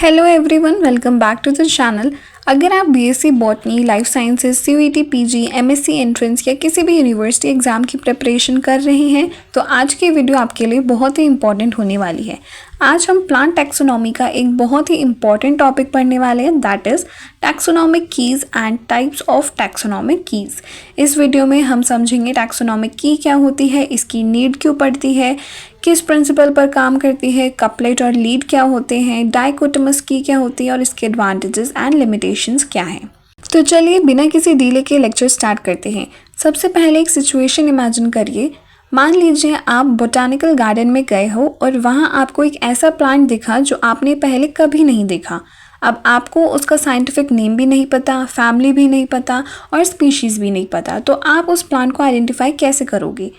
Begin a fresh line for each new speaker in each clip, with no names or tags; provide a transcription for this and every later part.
Hello everyone, welcome back to the channel. अगर आप BSc botany, life sciences, CUET, PG, MSc entrance या किसी भी यूनिवर्सिटी एग्ज़ाम की प्रिपरेशन कर रहे हैं तो आज की वीडियो आपके लिए बहुत ही इंपॉर्टेंट होने वाली है। आज हम प्लांट टैक्सोनॉमी का एक बहुत ही इंपॉर्टेंट टॉपिक पढ़ने वाले हैं, that is taxonomic keys and types of taxonomic keys. इस वीडियो में हम समझेंगे टैक्सोनॉमिक की क्या होती है, इसकी नीड क्यों पड़ती है, किस प्रिंसिपल पर काम करती है, कपलेट और लीड क्या होते हैं, डाइकोटोमस की क्या होती है और इसके एडवांटेजेस एंड लिमिटेशंस क्या हैं। तो चलिए बिना किसी डीले के लेक्चर स्टार्ट करते हैं। सबसे पहले एक सिचुएशन इमेजिन करिए। मान लीजिए आप बोटानिकल गार्डन में गए हो और वहाँ आपको एक ऐसा प्लांट दिखा जो आपने पहले कभी नहीं देखा। अब आपको उसका साइंटिफिक नेम भी नहीं पता, फैमिली भी नहीं पता और स्पीशीज़ भी नहीं पता, तो आप उस प्लांट को आइडेंटिफाई कैसे करोगे?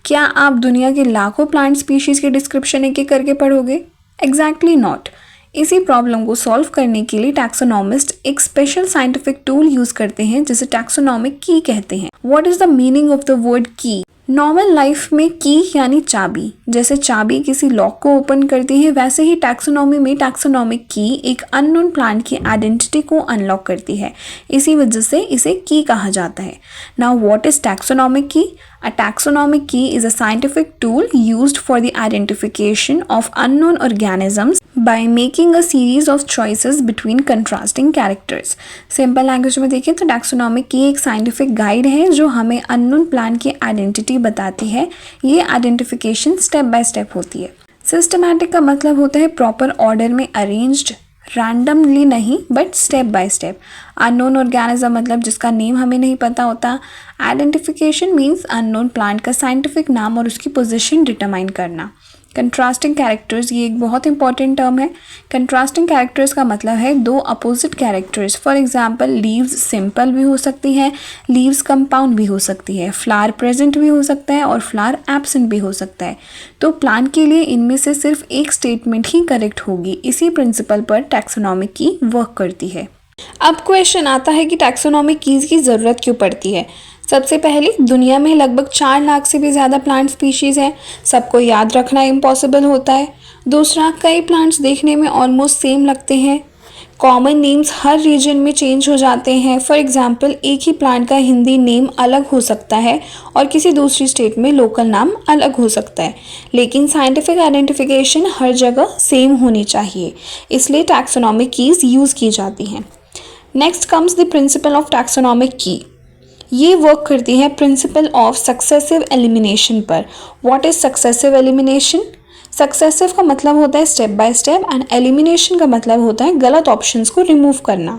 क्या आप दुनिया के लाखों प्लांट स्पीशीज़ के डिस्क्रिप्शन एक एक करके पढ़ोगे? Exactly not. इसी प्रॉब्लम को सॉल्व करने के लिए टैक्सोनॉमिस्ट एक स्पेशल साइंटिफिक टूल यूज़ करते हैं जिसे टैक्सोनॉमिक की कहते हैं। What is the meaning of the word की? नॉर्मल लाइफ में की यानी चाबी, जैसे चाबी किसी लॉक को ओपन करती है, वैसे ही टैक्सोनॉमी में टैक्सोनॉमिक की एक अननोन प्लांट की आइडेंटिटी को अनलॉक करती है। इसी वजह से इसे की कहा जाता है। नाउ व्हाट इज टैक्सोनॉमिक की? A taxonomic key is a scientific tool used for the identification of unknown organisms by making a series of choices between contrasting characters. Simple language में देखें तो टैक्सोनॉमिक की एक साइंटिफिक गाइड है जो हमें unknown plant की आइडेंटिटी बताती है। ये आइडेंटिफिकेशन स्टेप बाय स्टेप होती है। सिस्टमैटिक का मतलब होता है प्रॉपर ऑर्डर में अरेंज्ड, रैंडमली नहीं but step by step. Unknown organism मतलब जिसका नेम हमें नहीं पता होता। आइडेंटिफिकेशन मीन्स अननोन प्लांट का साइंटिफिक नाम और उसकी पोजीशन डिटरमाइन करना। कंट्रास्टिंग कैरेक्टर्स, ये एक बहुत इंपॉर्टेंट टर्म है। कंट्रास्टिंग कैरेक्टर्स का मतलब है दो opposite characters. For example leaves simple भी हो सकती है, लीव्स कंपाउंड भी हो सकती है, फ्लावर प्रेजेंट भी हो सकता है और फ्लावर एब्सेंट भी हो सकता है। तो प्लांट के लिए इनमें से सिर्फ एक स्टेटमेंट ही करेक्ट होगी। इसी प्रिंसिपल पर टैक्सोनॉमिक की वर्क करती है। अब क्वेश्चन आता है कि टैक्सोनॉमिक कीज़ की ज़रूरत क्यों पड़ती है। सबसे पहले दुनिया में लगभग 4 लाख से भी ज़्यादा प्लांट स्पीशीज़ हैं, सबको याद रखना इम्पॉसिबल होता है। दूसरा, कई प्लांट्स देखने में ऑलमोस्ट सेम लगते हैं। कॉमन नेम्स हर रीजन में चेंज हो जाते हैं। फॉर एग्जांपल एक ही प्लांट का हिंदी नेम अलग हो सकता है और किसी दूसरी स्टेट में लोकल नाम अलग हो सकता है, लेकिन साइंटिफिक आइडेंटिफिकेशन हर जगह सेम होनी चाहिए, इसलिए टैक्सोनॉमिक कीज़ यूज़ की जाती हैं। Next comes the principle of taxonomic की। ये वर्क करती है प्रिंसिपल ऑफ सक्सेसिव एलिमिनेशन पर। What is successive elimination? Successive का मतलब होता है step by step and elimination का मतलब होता है गलत ऑप्शंस को रिमूव करना।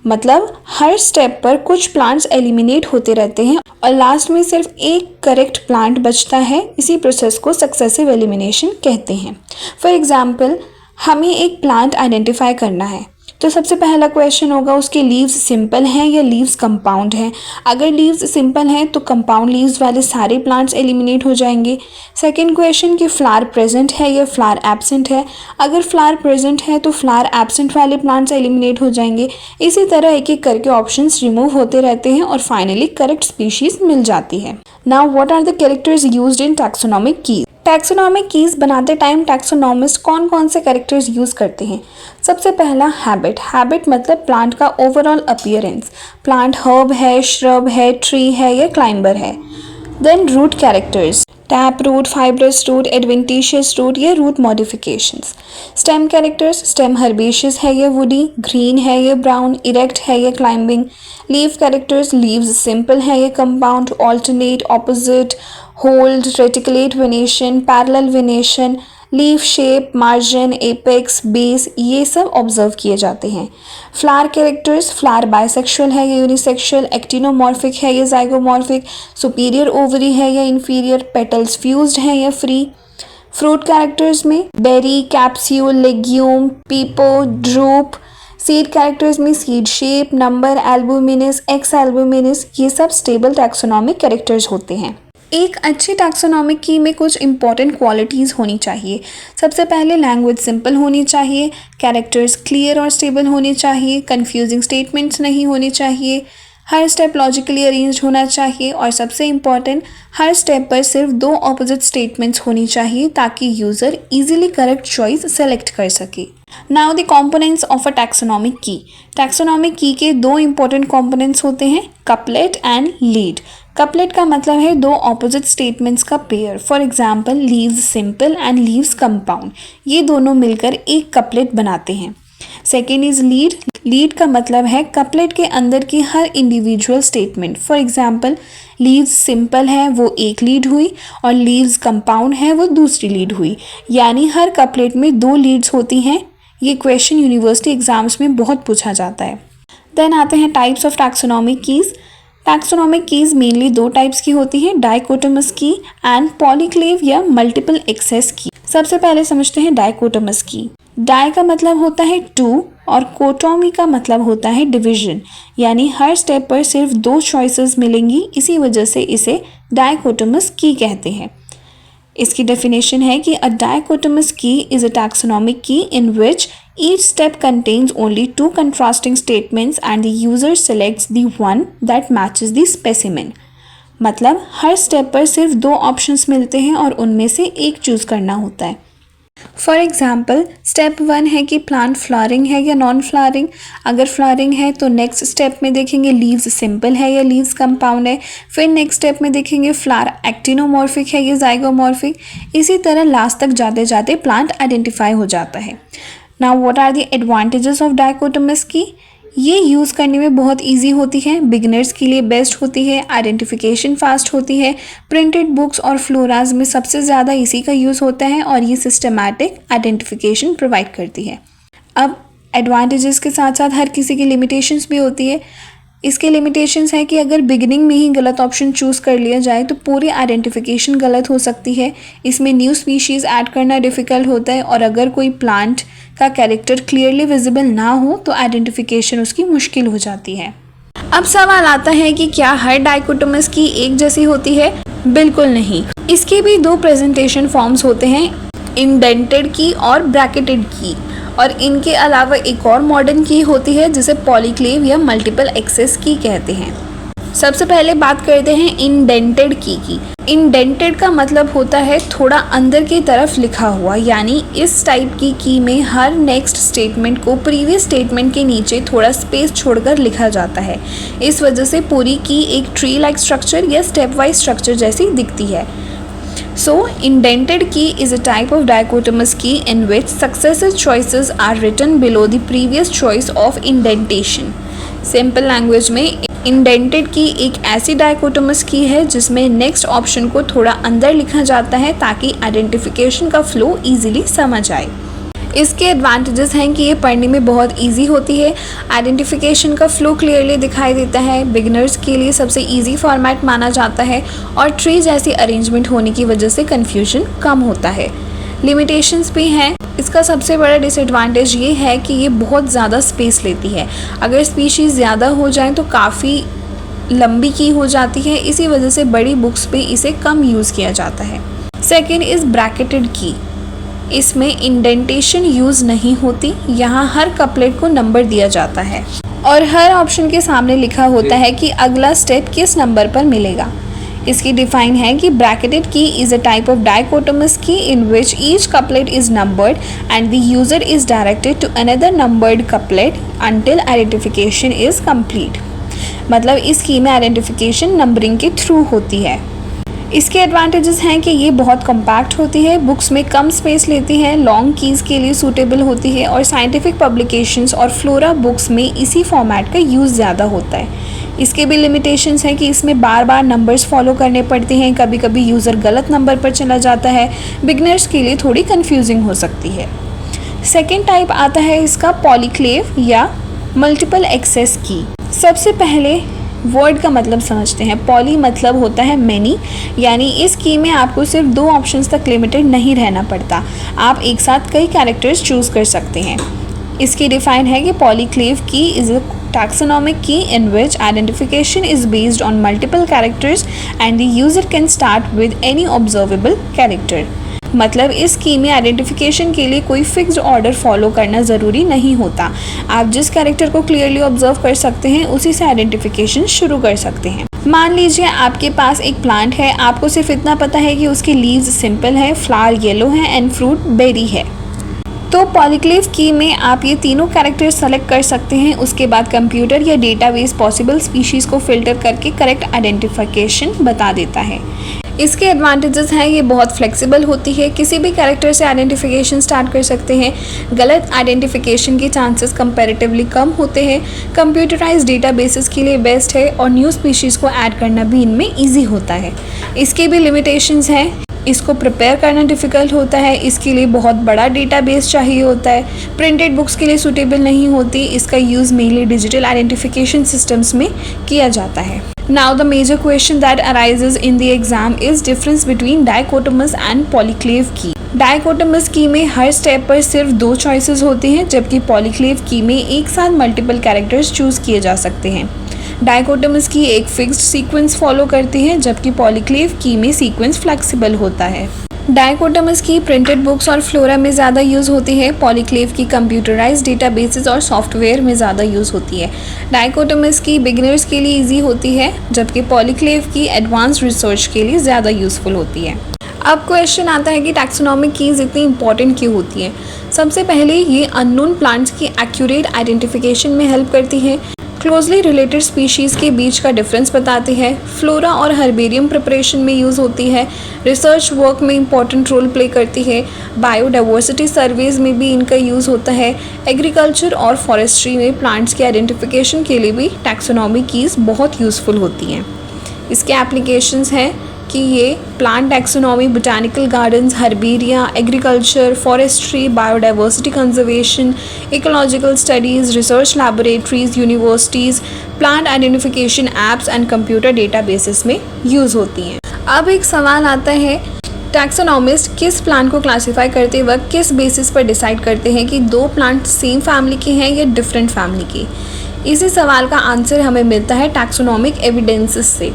मतलब हर स्टेप पर कुछ प्लांट्स एलिमिनेट होते रहते हैं और लास्ट में सिर्फ एक करेक्ट प्लांट बचता है। इसी प्रोसेस को सक्सेसिव एलिमिनेशन कहते हैं। फॉर एग्जाम्पल हमें एक प्लांट आइडेंटिफाई करना है, तो सबसे पहला क्वेश्चन होगा उसके लीव्स सिंपल हैं या लीव्स कंपाउंड हैं। अगर लीव्स सिंपल हैं तो कंपाउंड लीव्स वाले सारे प्लांट्स एलिमिनेट हो जाएंगे। सेकंड क्वेश्चन कि फ्लावर प्रेजेंट है या फ्लावर एब्सेंट है। अगर फ्लावर प्रेजेंट है तो फ्लावर एब्सेंट वाले प्लांट्स एलिमिनेट हो जाएंगे। इसी तरह एक एक करके ऑप्शंस रिमूव होते रहते हैं और फाइनली करेक्ट स्पीशीज मिल जाती है। Now what are the characters used in taxonomic keys? Taxonomic keys बनाते टाइम टैक्सोनॉमिस्ट कौन कौन से कैरेक्टर्स यूज़ करते हैं? सबसे पहला हैबिट। हैबिट मतलब प्लांट का ओवरऑल अपीयरेंस। प्लांट हर्ब है, श्रब है, ट्री है या क्लाइंबर है। Then root characters, tap root, fibrous root, adventitious root या root modifications. Stem characters, stem herbaceous है या वुडी, ग्रीन है या ब्राउन, इरेक्ट है या climbing. Leaf characters, leaves simple है या compound, alternate, opposite, hold, reticulate venation, parallel venation, leaf shape, margin, apex, base, ये सब ऑब्जर्व किए जाते हैं। फ्लावर कैरेक्टर्स, फ्लावर बाइसेक्सुअल है या यूनिसेक्सुअल, एक्टिनोमॉर्फिक है या जाइगोमॉर्फिक, सुपीरियर ओवरी है या इन्फीरियर, पेटल्स फ्यूज्ड हैं या फ्री। फ्रूट कैरेक्टर्स में berry, capsule, legume, pepo, drupe. Seed characters में seed shape, number, albuminous, ex albuminous, ये सब स्टेबल टैक्सोनॉमिक कैरेक्टर्स होते हैं। एक अच्छी टैक्सोनॉमिक की में कुछ इंपॉर्टेंट क्वालिटीज़ होनी चाहिए। सबसे पहले लैंग्वेज सिंपल होनी चाहिए, कैरेक्टर्स क्लियर और स्टेबल होने चाहिए, कंफ्यूजिंग स्टेटमेंट्स नहीं होने चाहिए, हर स्टेप लॉजिकली अरेंज्ड होना चाहिए और सबसे इम्पॉर्टेंट हर स्टेप पर सिर्फ 2 ऑपोजिट स्टेटमेंट्स होनी चाहिए ताकि user easily correct choice select कर सके। Now the components of a taxonomic की। टैक्सोनॉमिक की के दो इंपॉर्टेंट कंपोनेंट्स होते हैं, कपलेट एंड लीड। कपलेट का मतलब है दो ऑपोजिट स्टेटमेंट्स का pair. For example leaves simple and leaves compound, ये दोनों मिलकर एक कपलेट बनाते हैं। Second is lead. लीड का मतलब है कपलेट के अंदर की हर individual statement. For example leaves simple है वो एक लीड हुई और लीव्स कंपाउंड है वो दूसरी लीड हुई, यानी हर कपलेट में दो लीड्स होती हैं। ये क्वेश्चन यूनिवर्सिटी एग्जाम्स में बहुत पूछा जाता है। देन आते हैं types of taxonomic keys. Taxonomic keys mainly दो टाइप्स की होती हैं, डाइकोटोमस की एंड पॉलीक्लेव या मल्टीपल एक्सेस की। सबसे पहले समझते हैं डाइकोटोमस की। डाई का मतलब होता है टू और कोटोमी का मतलब होता है डिवीजन, यानी हर स्टेप पर सिर्फ दो चॉइसेस मिलेंगी, इसी वजह से इसे डाइकोटोमस की कहते हैं। इसकी डेफिनेशन है कि अ डाइकोटोमस की इज अ टैक्सोनॉमिक की in which each step contains only two contrasting statements and the user selects the one that matches the specimen। मतलब हर स्टेप पर सिर्फ दो ऑप्शंस मिलते हैं और उनमें से एक चूज करना होता है। फॉर एग्जाम्पल स्टेप 1 है कि प्लांट फ्लावरिंग है या नॉन फ्लावरिंग। अगर फ्लावरिंग है तो नेक्स्ट स्टेप में देखेंगे लीव्स सिंपल है या लीव्स कंपाउंड है। फिर नेक्स्ट स्टेप में देखेंगे फ्लावर एक्टिनोमॉर्फिक है या जाइगोमॉर्फिक। इसी तरह लास्ट तक जाते जाते प्लांट आइडेंटिफाई हो जाता है। Now what are the advantages of dichotomous key. ये यूज़ करने में बहुत इजी होती है, बिगिनर्स के लिए बेस्ट होती है, आइडेंटिफिकेशन फास्ट होती है। प्रिंटेड बुक्स और फ्लोराज में सबसे ज़्यादा इसी का यूज़ होता है और ये सिस्टमैटिक आइडेंटिफिकेशन प्रोवाइड करती है। अब एडवांटेजेस के साथ साथ हर किसी की लिमिटेशंस भी होती है। इसके लिमिटेशंस है कि अगर बिगिनिंग में ही गलत ऑप्शन चूज़ कर लिया जाए तो पूरी आइडेंटिफिकेशन गलत हो सकती है। इसमें न्यू स्पीशीज़ ऐड करना डिफ़िकल्ट होता है और अगर कोई प्लांट का कैरेक्टर क्लियरली विजिबल ना हो तो आइडेंटिफिकेशन उसकी मुश्किल हो जाती है। अब सवाल आता है कि क्या हर डाइकोटोमस की एक जैसी होती है? बिल्कुल नहीं। इसके भी दो प्रेजेंटेशन फॉर्म्स होते हैं, इंडेंटेड की और ब्रैकेटेड की, और इनके अलावा एक और मॉडर्न की होती है जिसे पॉलीक्लेव या मल्टीपल एक्सेस की कहते हैं। सबसे पहले बात करते हैं इंडेंटेड की। इंडेंटेड का मतलब होता है थोड़ा अंदर की तरफ लिखा हुआ, यानी इस टाइप की में हर नेक्स्ट स्टेटमेंट को प्रीवियस स्टेटमेंट के नीचे थोड़ा स्पेस छोड़कर लिखा जाता है। इस वजह से पूरी की एक ट्री लाइक स्ट्रक्चर या स्टेप वाइज स्ट्रक्चर जैसी दिखती है। So, indented key is a type of dichotomous key in which successive choices are written below the previous choice of indentation। Simple language में इंडेंटेड की एक ऐसी डाइकोटोमस की है जिसमें नेक्स्ट ऑप्शन को थोड़ा अंदर लिखा जाता है ताकि आइडेंटिफिकेशन का फ्लो इजीली समझ आए। इसके एडवांटेजेस हैं कि ये पढ़ने में बहुत इजी होती है, आइडेंटिफिकेशन का फ्लो क्लियरली दिखाई देता है, बिगिनर्स के लिए सबसे इजी फॉर्मेट माना जाता है और ट्री जैसी अरेंजमेंट होने की वजह से कन्फ्यूजन कम होता है। लिमिटेशंस भी हैं। इसका सबसे बड़ा डिसएडवांटेज ये है कि ये बहुत ज़्यादा स्पेस लेती है। अगर स्पीशीज़ ज़्यादा हो जाएं तो काफ़ी लंबी की हो जाती है, इसी वजह से बड़ी बुक्स पे इसे कम यूज़ किया जाता है। सेकेंड इज़ ब्रैकेटेड की। इसमें इंडेंटेशन यूज़ नहीं होती, यहाँ हर कपलेट को नंबर दिया जाता है और हर ऑप्शन के सामने लिखा होता है कि अगला स्टेप किस नंबर पर मिलेगा। इसकी डिफाइन है कि bracketed key is a type of dichotomous key in which each couplet is numbered and the user is directed to another numbered couplet until identification is complete. मतलब इस की में आइडेंटिफिकेशन नंबरिंग के थ्रू होती है। इसके एडवांटेजेस हैं कि ये बहुत कॉम्पैक्ट होती है, बुक्स में कम स्पेस लेती है, लॉन्ग कीज़ के लिए सूटेबल होती है और साइंटिफिक पब्लिकेशंस और फ्लोरा बुक्स में इसी फॉर्मेट का यूज़ ज़्यादा होता है। इसके भी लिमिटेशंस हैं कि इसमें बार बार नंबर्स फॉलो करने पड़ते हैं, कभी कभी यूज़र गलत नंबर पर चला जाता है, बिगनर्स के लिए थोड़ी कन्फ्यूजिंग हो सकती है। सेकेंड टाइप आता है इसका पॉलीक्लेव या मल्टीपल एक्सेस की। सबसे पहले वर्ड का मतलब समझते हैं। पॉली मतलब होता है मैनी, यानी इस की में आपको सिर्फ दो ऑप्शंस तक लिमिटेड नहीं रहना पड़ता, आप एक साथ कई कैरेक्टर्स चूज़ कर सकते हैं। इसकी डिफाइन है कि पॉलीक्लेव की is a taxonomic key in which identification is based on multiple characters and the user can start with any observable character। मतलब इस की में आइडेंटिफिकेशन के लिए कोई फिक्स्ड ऑर्डर फॉलो करना ज़रूरी नहीं होता, आप जिस कैरेक्टर को क्लियरली ऑब्जर्व कर सकते हैं उसी से आइडेंटिफिकेशन शुरू कर सकते हैं। मान लीजिए आपके पास एक प्लांट है, आपको सिर्फ इतना पता है कि उसकी लीव्स सिंपल है, फ्लावर येलो है एंड फ्रूट बेरी है। तो पॉलीक्लेव की में आप ये तीनों कैरेक्टर्स सेलेक्ट कर सकते हैं। उसके बाद कंप्यूटर या डेटाबेस पॉसिबल स्पीशीज़ को फिल्टर करके करेक्ट आइडेंटिफिकेशन बता देता है। इसके एडवांटेजेस हैं, ये बहुत फ्लेक्सिबल होती है, किसी भी कैरेक्टर से आइडेंटिफिकेशन स्टार्ट कर सकते हैं, गलत आइडेंटिफिकेशन के चांसेस कंपैरेटिवली कम होते हैं, कंप्यूटराइज डेटाबेसेस के लिए बेस्ट है और न्यू स्पीशीज़ को ऐड करना भी इनमें ईजी होता है। इसके भी लिमिटेशंस हैं, इसको प्रिपेयर करना डिफ़िकल्ट होता है, इसके लिए बहुत बड़ा डेटाबेस चाहिए होता है, प्रिंटेड बुक्स के लिए सूटेबल नहीं होती, इसका use mainly digital identification systems में किया जाता है। Now the major question that arises in the exam is difference between dichotomous and polyclave key. Dichotomous की में हर स्टेप पर सिर्फ 2 चॉइसेस होती हैं, जबकि पॉलीक्लेव की में एक साथ मल्टीपल कैरेक्टर्स चूज़ किए जा सकते हैं। डाइकोटोमस की एक फिक्स्ड सीक्वेंस फॉलो करती है, जबकि पॉलीक्लेव की में सीक्वेंस फ्लेक्सिबल होता है। डाइकोटोमस की प्रिंटेड बुक्स और फ्लोरा में ज़्यादा यूज़ होती है, पॉलीक्लेव की कंप्यूटराइज्ड डेटाबेसेस और सॉफ्टवेयर में ज़्यादा यूज़ होती है। डाइकोटोमस की बिगिनर्स के लिए इजी होती है, जबकि पॉलीक्लेव की एडवांस रिसर्च के लिए ज़्यादा यूज़फुल होती है। अब क्वेश्चन आता है कि टैक्सोनॉमिक कीज़ इतनी इंपॉर्टेंट क्यों होती हैं। सबसे पहले ये अननोन प्लांट्स की एक्यूरेट आइडेंटिफिकेशन में हेल्प करती है, क्लोजली रिलेटेड स्पीशीज़ के बीच का डिफरेंस बताती है, फ्लोरा और हर्बेरियम प्रिपरेशन में यूज़ होती है, रिसर्च वर्क में इंपॉर्टेंट रोल प्ले करती है, बायोडाइवर्सिटी सर्वेज में भी इनका यूज़ होता है, एग्रीकल्चर और फॉरेस्ट्री में प्लांट्स के आइडेंटिफिकेशन के लिए भी टैक्सोनॉमिक कीज़ बहुत यूज़फुल होती हैं। इसके एप्लीकेशंस हैं कि ये plant taxonomy, botanical gardens, herbaria, agriculture, forestry, biodiversity conservation, ecological studies, research laboratories, universities, plant identification apps and computer databases में यूज़ होती हैं। अब एक सवाल आता है, टैक्सोनॉमिस्ट किस प्लांट को क्लासीफाई करते वक्त किस बेसिस पर डिसाइड करते हैं कि 2 प्लांट सेम फैमिली के हैं या डिफरेंट फैमिली के। इसी सवाल का आंसर हमें मिलता है टैक्सोनॉमिक एविडेंसेस से।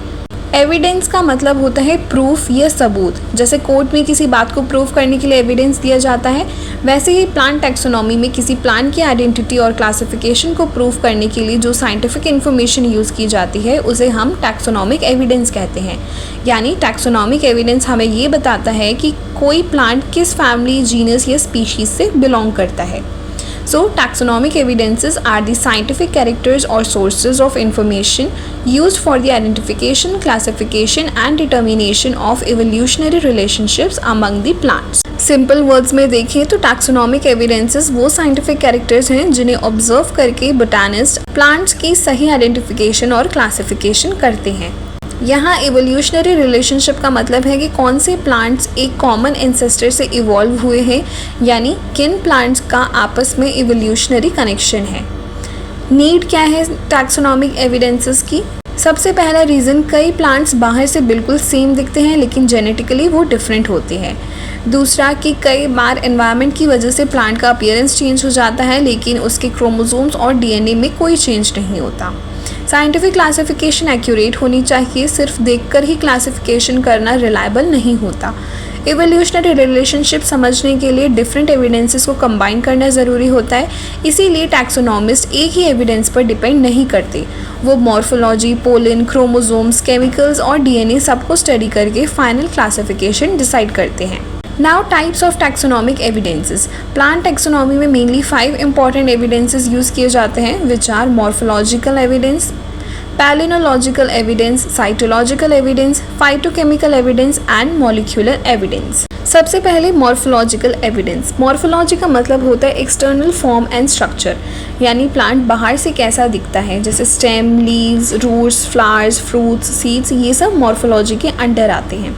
एविडेंस का मतलब होता है प्रूफ या सबूत। जैसे कोर्ट में किसी बात को प्रूफ करने के लिए एविडेंस दिया जाता है, वैसे ही प्लांट टैक्सोनॉमी में किसी प्लांट की आइडेंटिटी और क्लासिफिकेशन को प्रूफ करने के लिए जो साइंटिफिक इन्फॉर्मेशन यूज़ की जाती है उसे हम टैक्सोनॉमिक एविडेंस कहते हैं। यानी टैक्सोनॉमिक एविडेंस हमें ये बताता है कि कोई प्लांट किस फैमिली, जीनस या स्पीशीज़ से बिलोंग करता है। So, taxonomic evidences are the scientific characters or sources of information used for the identification, classification and determination of evolutionary relationships among the plants. Simple words में देखें तो taxonomic evidences वो scientific characters हैं जिन्हें observe करके botanist plants की सही identification और क्लासिफिकेशन करते हैं। यहाँ एवोल्यूशनरी रिलेशनशिप का मतलब है कि कौन से प्लांट्स एक कॉमन एंसेस्टर से इवॉल्व हुए हैं, यानी किन प्लांट्स का आपस में एवोल्यूशनरी कनेक्शन है। नीड क्या है टैक्सोनॉमिक एविडेंसेस की? सबसे पहला रीज़न, कई प्लांट्स बाहर से बिल्कुल सेम दिखते हैं लेकिन जेनेटिकली वो डिफरेंट होते हैं। दूसरा कि कई बार एनवायरनमेंट की वजह से प्लांट का अपीयरेंस चेंज हो जाता है लेकिन उसके क्रोमोसोम्स और डीएनए में कोई चेंज नहीं होता। साइंटिफिक क्लासिफिकेशन एक्यूरेट होनी चाहिए, सिर्फ देखकर ही क्लासिफिकेशन करना रिलायबल नहीं होता। इवोल्यूशनरी रिलेशनशिप समझने के लिए डिफरेंट एविडेंसेस को कंबाइन करना ज़रूरी होता है, इसीलिए टैक्सोनॉमिस्ट एक ही एविडेंस पर डिपेंड नहीं करते। वो मॉर्फोलॉजी, पोलन, क्रोमोसोम्स, केमिकल्स और डीएनए सबको स्टडी करके फाइनल क्लासिफिकेशन डिसाइड करते हैं। Now types of taxonomic evidences. Plant taxonomy में mainly 5 important evidences यूज़ किए जाते हैं, which are morphological evidence, palynological evidence, cytological evidence, phytochemical evidence and molecular evidence. सबसे पहले मॉर्फोलॉजिकल एविडेंस। मॉर्फोलॉजी का मतलब होता है एक्सटर्नल फॉर्म एंड स्ट्रक्चर, यानी प्लांट बाहर से कैसा दिखता है, जैसे stem, leaves, roots, flowers, fruits, seeds, ये सब मॉर्फोलॉजी के अंडर आते हैं।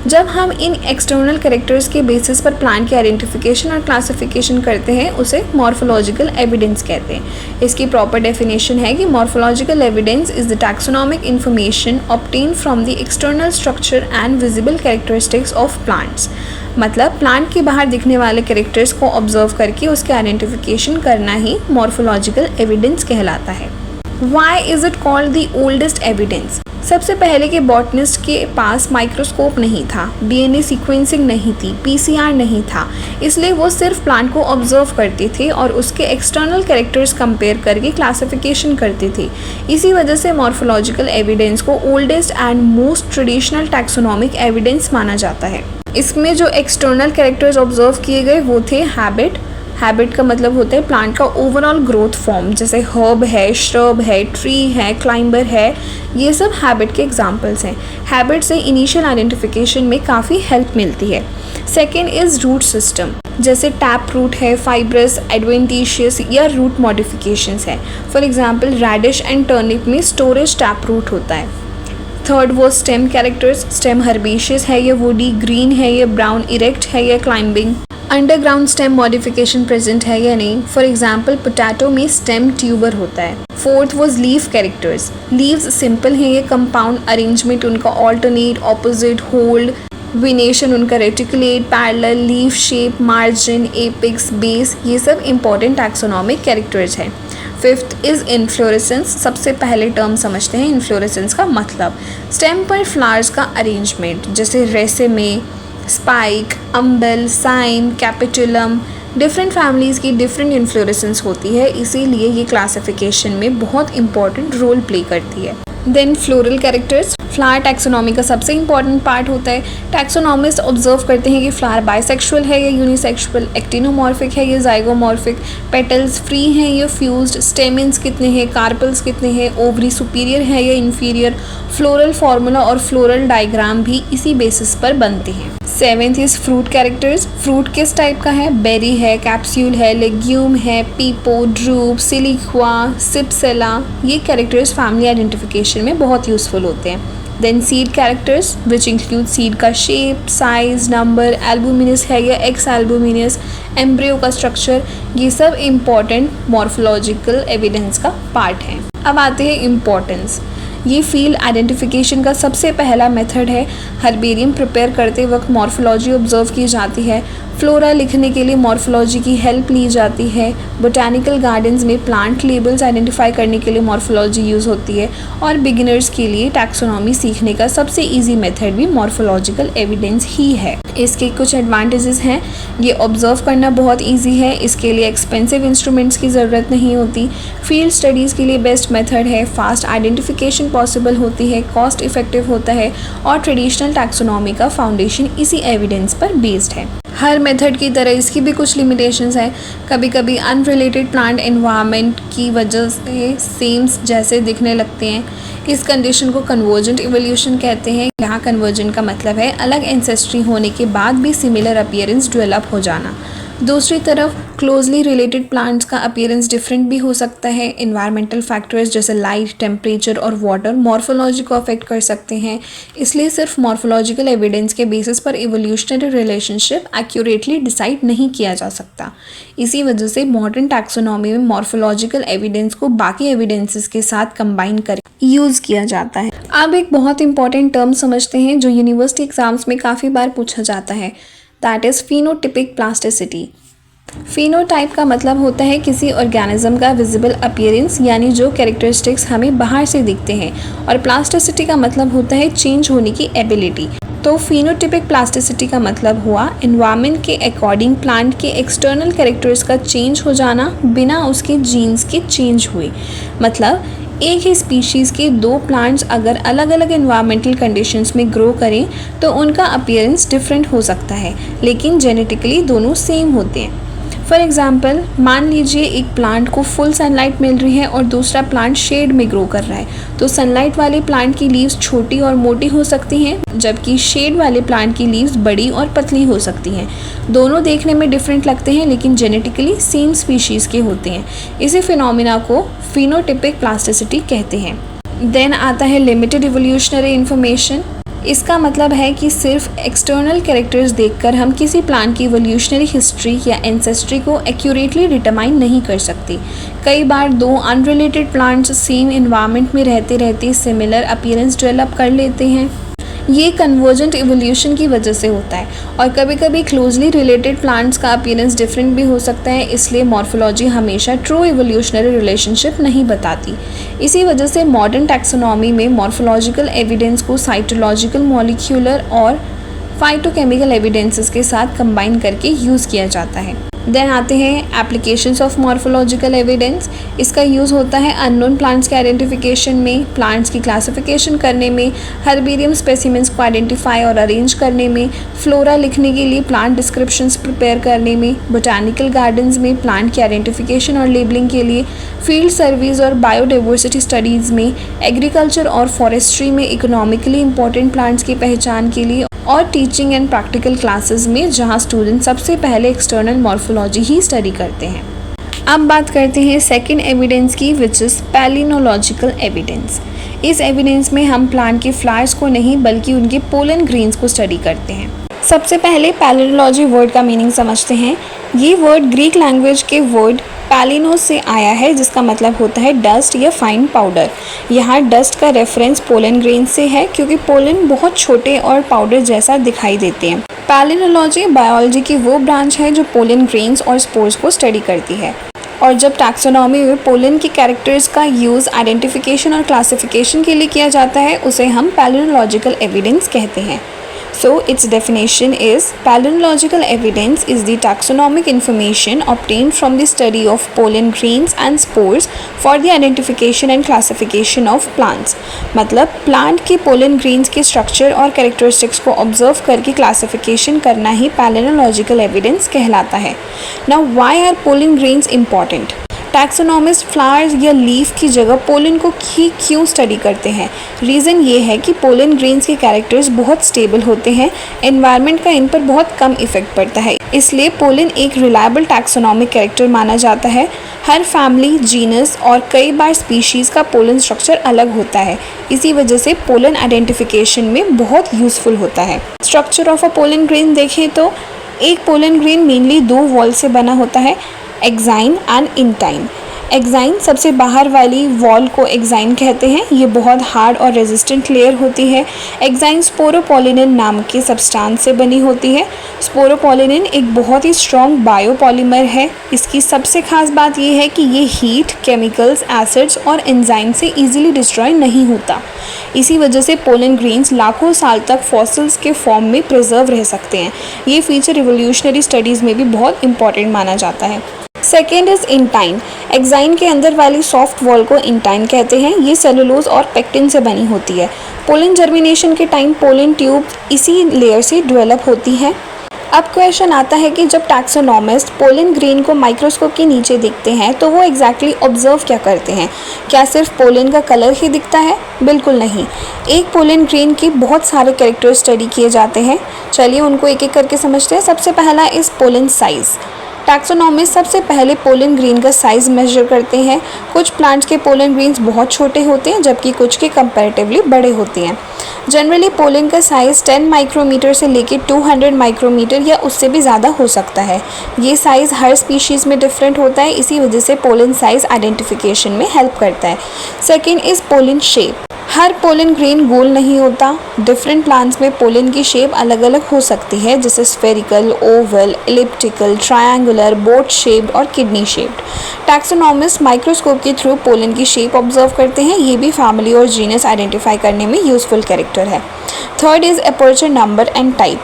जब हम इन एक्सटर्नल कैरेक्टर्स के बेसिस पर प्लांट की आइडेंटिफिकेशन और क्लासिफिकेशन करते हैं उसे मॉर्फोलॉजिकल एविडेंस कहते हैं। इसकी प्रॉपर डेफिनेशन है कि morphological evidence is the taxonomic information obtain from the external structure and visible characteristics of plants. मतलब प्लांट के बाहर दिखने वाले कैरेक्टर्स को ऑब्जर्व करके उसके आइडेंटिफिकेशन करना ही मॉर्फोलॉजिकल एविडेंस कहलाता है। Why is it called the oldest evidence? सबसे पहले के बॉटनिस्ट के पास माइक्रोस्कोप नहीं था, डीएनए सीक्वेंसिंग नहीं थी, पीसीआर नहीं था, इसलिए वो सिर्फ प्लांट को ऑब्जर्व करते थे और उसके एक्सटर्नल कैरेक्टर्स कंपेयर करके क्लासिफिकेशन करते थे। इसी वजह से मॉर्फोलॉजिकल एविडेंस को oldest and most traditional taxonomic evidence माना जाता है। इसमें जो एक्सटर्नल कैरेक्टर्स ऑब्जर्व किए गए वो थे हैबिट, हैबिट का मतलब होता है प्लांट का ओवरऑल ग्रोथ फॉर्म, जैसे हर्ब है, श्रब है, ट्री है, क्लाइंबर है, ये सब हैबिट के एग्जाम्पल्स हैं। हैबिट से इनिशियल आइडेंटिफिकेशन में काफ़ी हेल्प मिलती है। सेकेंड इज़ रूट सिस्टम, जैसे टैप रूट है, फाइब्रस, एडवेंटिशियस या रूट मॉडिफिकेशंस है। For example radish and turnip में स्टोरेज टैप रूट होता है। थर्ड वो स्टेम कैरेक्टर्स, स्टेम हर्बेशियस है या वुडी, ग्रीन है या ब्राउन, इरेक्ट है या climbing, underground stem modification present है या नहीं। फॉर एग्जांपल पोटैटो में स्टेम ट्यूबर होता है। Fourth was leaf characters, leaves simple हैं या कंपाउंड अरेंजमेंट उनका ऑल्टरनेट, ऑपोजिट, होल्ड, विनेशन उनका reticulate, parallel, leaf shape, margin, apex, base, ये सब इंपॉर्टेंट टैक्सोनॉमिक कैरेक्टर्स हैं। फिफ्थ इज़ इन्फ्लोरेसेंस, सबसे पहले टर्म समझते हैं इन्फ्लोरेसेंस का मतलब। स्टेम पर फ्लावर्स का अरेंजमेंट, जैसे रेसेमे, स्पाइक, अम्बल, साइम, कैपिटुलम, डिफरेंट फैमिलीज़ की डिफरेंट इन्फ्लोरेसेंस होती है, इसीलिए ये क्लासिफिकेशन में बहुत इंपॉर्टेंट रोल प्ले करती है। Then floral characters, flower taxonomy का सबसे इंपॉर्टेंट पार्ट होता है। टैक्सोनॉमिस्ट ऑब्जर्व करते हैं कि फ्लावर बाइसेक्सुअल है या यूनिसेक्सुअल, एक्टिनोमॉर्फिक है या जाइगोमॉर्फिक, पेटल्स फ्री हैं या फ्यूज्ड, स्टेमिन्स कितने हैं, कार्पल्स कितने हैं, ओवरी सुपीरियर है या इन्फीरियर। फ्लोरल फार्मूला और फ्लोरल डायग्राम भी इसी बेसिस पर बनते हैं। Seventh is fruit characters, fruit किस टाइप का है, बेरी है, कैप्सूल है, लेग्यूम है, पीपो, ड्रूप, सिलिक्वा, सिपसेला, ये कैरेक्टर्स फैमिली आइडेंटिफिकेशन में बहुत यूजफुल होते हैं। Then seed characters which include seed का शेप, साइज, नंबर, एल्बुमिनस है या एक्स एल्बुमिनस, एम्ब्रियो का स्ट्रक्चर, ये सब इम्पॉर्टेंट मॉर्फोलॉजिकल एविडेंस का पार्ट है। अब आते हैं इम्पॉर्टेंस। ये फील्ड आइडेंटिफिकेशन का सबसे पहला मेथड है। हर्बेरियम प्रिपेयर करते वक्त मॉर्फोलॉजी ऑब्जर्व की जाती है। फ्लोरा लिखने के लिए मॉर्फोलॉजी की हेल्प ली जाती है। बोटैनिकल गार्डन्स में प्लांट लेबल्स आइडेंटिफाई करने के लिए मॉर्फोलॉजी यूज़ होती है। और बिगिनर्स के लिए टैक्सोनॉमी सीखने का सबसे ईजी मेथड भी मॉर्फोलॉजिकल एविडेंस ही है। इसके कुछ एडवांटेजेस हैं, ये ऑब्जर्व करना बहुत ईजी है, इसके लिए एक्सपेंसिव इंस्ट्रूमेंट्स की ज़रूरत नहीं होती, फील्ड स्टडीज़ के लिए बेस्ट मेथड है, फास्ट आइडेंटिफिकेशन पॉसिबल होती है, कॉस्ट इफेक्टिव होता है और ट्रेडिशनल टैक्सोनॉमी का फाउंडेशन इसी एविडेंस पर बेस्ड है। हर मेथड की तरह इसकी भी कुछ लिमिटेशंस हैं। कभी कभी अनरिलेटेड प्लांट एनवायरनमेंट की वजह से सेम जैसे दिखने लगते हैं। इस कंडीशन को कन्वर्जेंट इवोल्यूशन कहते हैं। यहाँ कन्वर्जेंट का मतलब है अलग एंसेस्ट्री होने के बाद भी सिमिलर अपीयरेंस डेवलप हो जाना। दूसरी तरफ क्लोजली रिलेटेड प्लांट्स का अपीयरेंस डिफरेंट भी हो सकता है। इन्वायरमेंटल फैक्टर्स जैसे लाइट, टेम्परेचर और वाटर मॉर्फोलॉजी को अफेक्ट कर सकते हैं, इसलिए सिर्फ मॉर्फोलॉजिकल एविडेंस के बेसिस पर इवोल्यूशनरी रिलेशनशिप एक्यूरेटली डिसाइड नहीं किया जा सकता। इसी वजह से मॉडर्न टैक्सोनॉमी में मॉर्फोलॉजिकल एविडेंस को बाकी एविडेंसेस के साथ कंबाइन कर यूज़ किया जाता है। अब एक बहुत इंपॉर्टेंट टर्म समझते हैं जो यूनिवर्सिटी एग्जाम्स में काफ़ी बार पूछा जाता है, that is phenotypic plasticity. Phenotype का मतलब होता है किसी ऑर्गेनिज्म का विजिबल अपीयरेंस, यानी जो कैरेक्टरिस्टिक्स हमें बाहर से दिखते हैं, और प्लास्टिसिटी का मतलब होता है चेंज होने की एबिलिटी। तो फिनोटिपिक प्लास्टिसिटी का मतलब हुआ एनवायरनमेंट के अकॉर्डिंग प्लांट के एक्सटर्नल कैरेक्टर्स का चेंज हो जाना बिना उसके जीन्स के चेंज हुए। मतलब एक ही स्पीशीज़ के दो प्लांट्स अगर अलग अलग एनवायरमेंटल कंडीशंस में ग्रो करें तो उनका अपीयरेंस डिफरेंट हो सकता है, लेकिन जेनेटिकली दोनों सेम होते हैं। फॉर एग्जाम्पल, मान लीजिए एक प्लांट को फुल सनलाइट मिल रही है और दूसरा प्लांट शेड में ग्रो कर रहा है, तो सनलाइट वाले प्लांट की लीव्स छोटी और मोटी हो सकती हैं, जबकि शेड वाले प्लांट की लीव्स बड़ी और पतली हो सकती हैं। दोनों देखने में डिफरेंट लगते हैं लेकिन जेनेटिकली सेम स्पीशीज़ के होते हैं। इसी फिनोमिना को फिनोटिपिक प्लास्टिसिटी कहते हैं। देन आता है लिमिटेड इवोल्यूशनरी इन्फॉर्मेशन। इसका मतलब है कि सिर्फ एक्सटर्नल कैरेक्टर्स देखकर हम किसी प्लांट की इवोल्यूशनरी हिस्ट्री या एंसेस्ट्री को एक्यूरेटली डिटरमाइन नहीं कर सकते। कई बार दो अनरिलेटेड प्लांट्स सेम एनवायरनमेंट में रहते रहते सिमिलर अपीयरेंस डेवलप कर लेते हैं। ये कन्वर्जेंट इवोल्यूशन की वजह से होता है, और कभी कभी क्लोजली रिलेटेड प्लांट्स का अपीयरेंस डिफरेंट भी हो सकता है, इसलिए मॉर्फोलॉजी हमेशा ट्रू इवोल्यूशनरी रिलेशनशिप नहीं बताती। इसी वजह से मॉडर्न टैक्सोनॉमी में मॉर्फोलॉजिकल एविडेंस को साइटोलॉजिकल, मॉलिक्यूलर और फाइटोकेमिकल एविडेंसेस के साथ कंबाइन करके यूज़ किया जाता है। देन आते हैं एप्लीकेशंस ऑफ मॉर्फोलॉजिकल एविडेंस। इसका यूज़ होता है अननोन प्लांट्स के आइडेंटिफिकेशन में, प्लांट्स की क्लासिफिकेशन करने में, हर्बेरियम स्पेसिमेंट्स को आइडेंटिफाई और अरेंज करने में, फ्लोरा लिखने के लिए प्लांट डिस्क्रिप्शंस प्रिपेयर करने में, बोटानिकल गार्डन्स में प्लांट की आइडेंटिफिकेशन और लेबलिंग के लिए, फील्ड सर्वेज और बायोडाइवर्सिटी स्टडीज़ में, एग्रीकल्चर और फॉरेस्ट्री में इकोनॉमिकली इंपॉर्टेंट प्लांट्स की पहचान के लिए, और टीचिंग एंड प्रैक्टिकल क्लासेस में जहां स्टूडेंट सबसे पहले एक्सटर्नल मॉर्फोलॉजी ही स्टडी करते हैं। अब बात करते हैं सेकंड एविडेंस की, विच इज़ पैलिनोलॉजिकल एविडेंस। इस एविडेंस में हम प्लांट के फ्लावर्स को नहीं बल्कि उनके पोलन ग्रेन्स को स्टडी करते हैं। सबसे पहले पैलिनोलॉजी वर्ड का मीनिंग समझते हैं। ये वर्ड ग्रीक लैंग्वेज के वर्ड पैलिनोस से आया है, जिसका मतलब होता है डस्ट या फाइन पाउडर। यहाँ डस्ट का रेफरेंस पोलन ग्रेन से है क्योंकि पोलन बहुत छोटे और पाउडर जैसा दिखाई देते हैं। पैलिनोलॉजी बायोलॉजी की वो ब्रांच है जो पोलन ग्रेन्स और स्पोर्स को स्टडी करती है। और जब टैक्सोनॉमी में पोलन के कैरेक्टर्स का यूज़ आइडेंटिफिकेशन और क्लासिफिकेशन के लिए किया जाता है, उसे हम पैलिनोलॉजिकल एविडेंस कहते हैं। So its definition is palynological evidence is the taxonomic information obtained from the study of pollen grains and spores for the identification and classification of plants। मतलब प्लांट के पोलन ग्रेन्स के स्ट्रक्चर और characteristics को observe करके classification करना ही palynological evidence कहलाता है। Now why are pollen grains important? Taxonomist flowers या लीफ की जगह पोलन को ही क्यों स्टडी करते हैं? रीज़न ये है कि पोलन ग्रेन्स के कैरेक्टर्स बहुत स्टेबल होते हैं, एनवायरनमेंट का इन पर बहुत कम इफेक्ट पड़ता है, इसलिए पोलन एक रिलायबल टैक्सोनॉमिक कैरेक्टर माना जाता है। हर फैमिली, जीनस और कई बार स्पीशीज़ का पोलन स्ट्रक्चर अलग होता है, इसी वजह से पोलन आइडेंटिफिकेशन में बहुत यूज़फुल होता है। Structure of a pollen grain देखें तो एक पोलन ग्रेन मेनली 2 वॉल से बना होता है, एक्साइन एंड इंटाइन। एक्साइन सबसे बाहर वाली वॉल को एक्साइन कहते हैं। ये बहुत हार्ड और रेजिस्टेंट लेयर होती है। एक्साइन स्पोरोपोलिनिन नाम के सब्सटेंस से बनी होती है। स्पोरोपोलिनिन एक बहुत ही स्ट्रॉन्ग बायोपॉलीमर है। इसकी सबसे खास बात यह है कि ये हीट, केमिकल्स, एसिड्स और एंजाइम से इजीली डिस्ट्रॉय नहीं होता। इसी वजह से पोलन ग्रेन्स लाखों साल तक फॉसिल्स के फॉर्म में प्रिजर्व रह सकते हैं। ये फीचर रिवोल्यूशनरी स्टडीज़ में भी बहुत इंपॉर्टेंट माना जाता है। Second is intine. एक्साइन के अंदर वाली सॉफ्ट वॉल को इंटाइन कहते हैं। ये सेलुलोज और पेक्टिन से बनी होती है। पोलन जर्मिनेशन के टाइम पोलन ट्यूब इसी लेयर से डेवलप होती है। अब क्वेश्चन आता है कि जब टैक्सोनॉमिस्ट पोलन ग्रेन को माइक्रोस्कोप के नीचे देखते हैं तो वो एग्जैक्टली ऑब्जर्व क्या करते हैं? क्या सिर्फ पोलन का कलर ही दिखता है? बिल्कुल नहीं। एक पोलन ग्रेन के बहुत सारे कैरेक्टर स्टडी किए जाते हैं। चलिए उनको एक एक करके समझते हैं। सबसे पहला इस पोलन साइज़। टैक्सोनॉमिस्ट सबसे पहले पोलन ग्रेन का साइज़ मेजर करते हैं। कुछ प्लांट्स के पोलन ग्रेन्स बहुत छोटे होते हैं जबकि कुछ के कंपैरेटिवली बड़े होते हैं। जनरली पोलन का साइज़ 10 माइक्रोमीटर से लेकर 200 माइक्रोमीटर या उससे भी ज़्यादा हो सकता है। ये साइज़ हर स्पीशीज़ में डिफरेंट होता है, इसी वजह से पोलन साइज़ आइडेंटिफिकेशन में हेल्प करता है। Second is pollen shape. हर पोलन ग्रेन गोल नहीं होता। डिफरेंट प्लांट्स में पोलन की शेप अलग अलग हो सकती है, जैसे spherical, oval, elliptical, triangular, boat shaped और किडनी शेप्ड। टैक्सोनॉमिस्ट माइक्रोस्कोप के थ्रू पोलन की शेप ऑब्जर्व करते हैं। ये भी फैमिली और जीनस आइडेंटिफाई करने में यूजफुल कैरेक्टर है। Third is aperture number and type.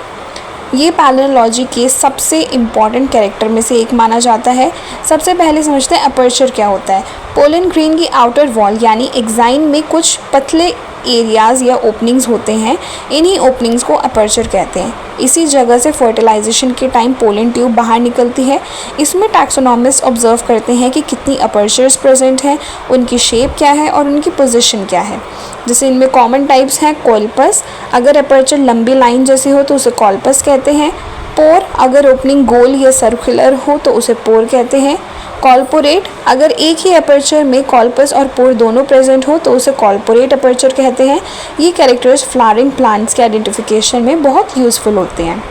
ये पैलिनोलॉजी के सबसे इम्पॉर्टेंट कैरेक्टर में से एक माना जाता है। सबसे पहले समझते हैं अपर्चर क्या होता है। पोलन ग्रेन की आउटर वॉल यानी एक्साइन में कुछ पतले एरियाज़ या ओपनिंग्स होते हैं। इन्हीं ओपनिंग्स को अपर्चर कहते हैं। इसी जगह से फर्टिलाइजेशन के टाइम पोलन ट्यूब बाहर निकलती है। इसमें टैक्सोनॉमिस्ट ऑब्जर्व करते हैं कि कितनी अपर्चर्स प्रेजेंट हैं, उनकी शेप क्या है और उनकी पोजीशन क्या है। जैसे इनमें कॉमन टाइप्स हैं कॉल्पस। अगर अपर्चर लंबी लाइन जैसी हो तो उसे कॉल्पस कहते हैं। पोर, अगर ओपनिंग गोल या सर्कुलर हो तो उसे पोर कहते हैं। कॉल्पोरेट, अगर एक ही अपर्चर में कॉल्पस और पोर दोनों प्रेजेंट हो तो उसे कॉल्पोरेट अपर्चर कहते हैं। ये कैरेक्टर्स फ्लावरिंग प्लांट्स के आइडेंटिफिकेशन में बहुत यूजफुल होते हैं।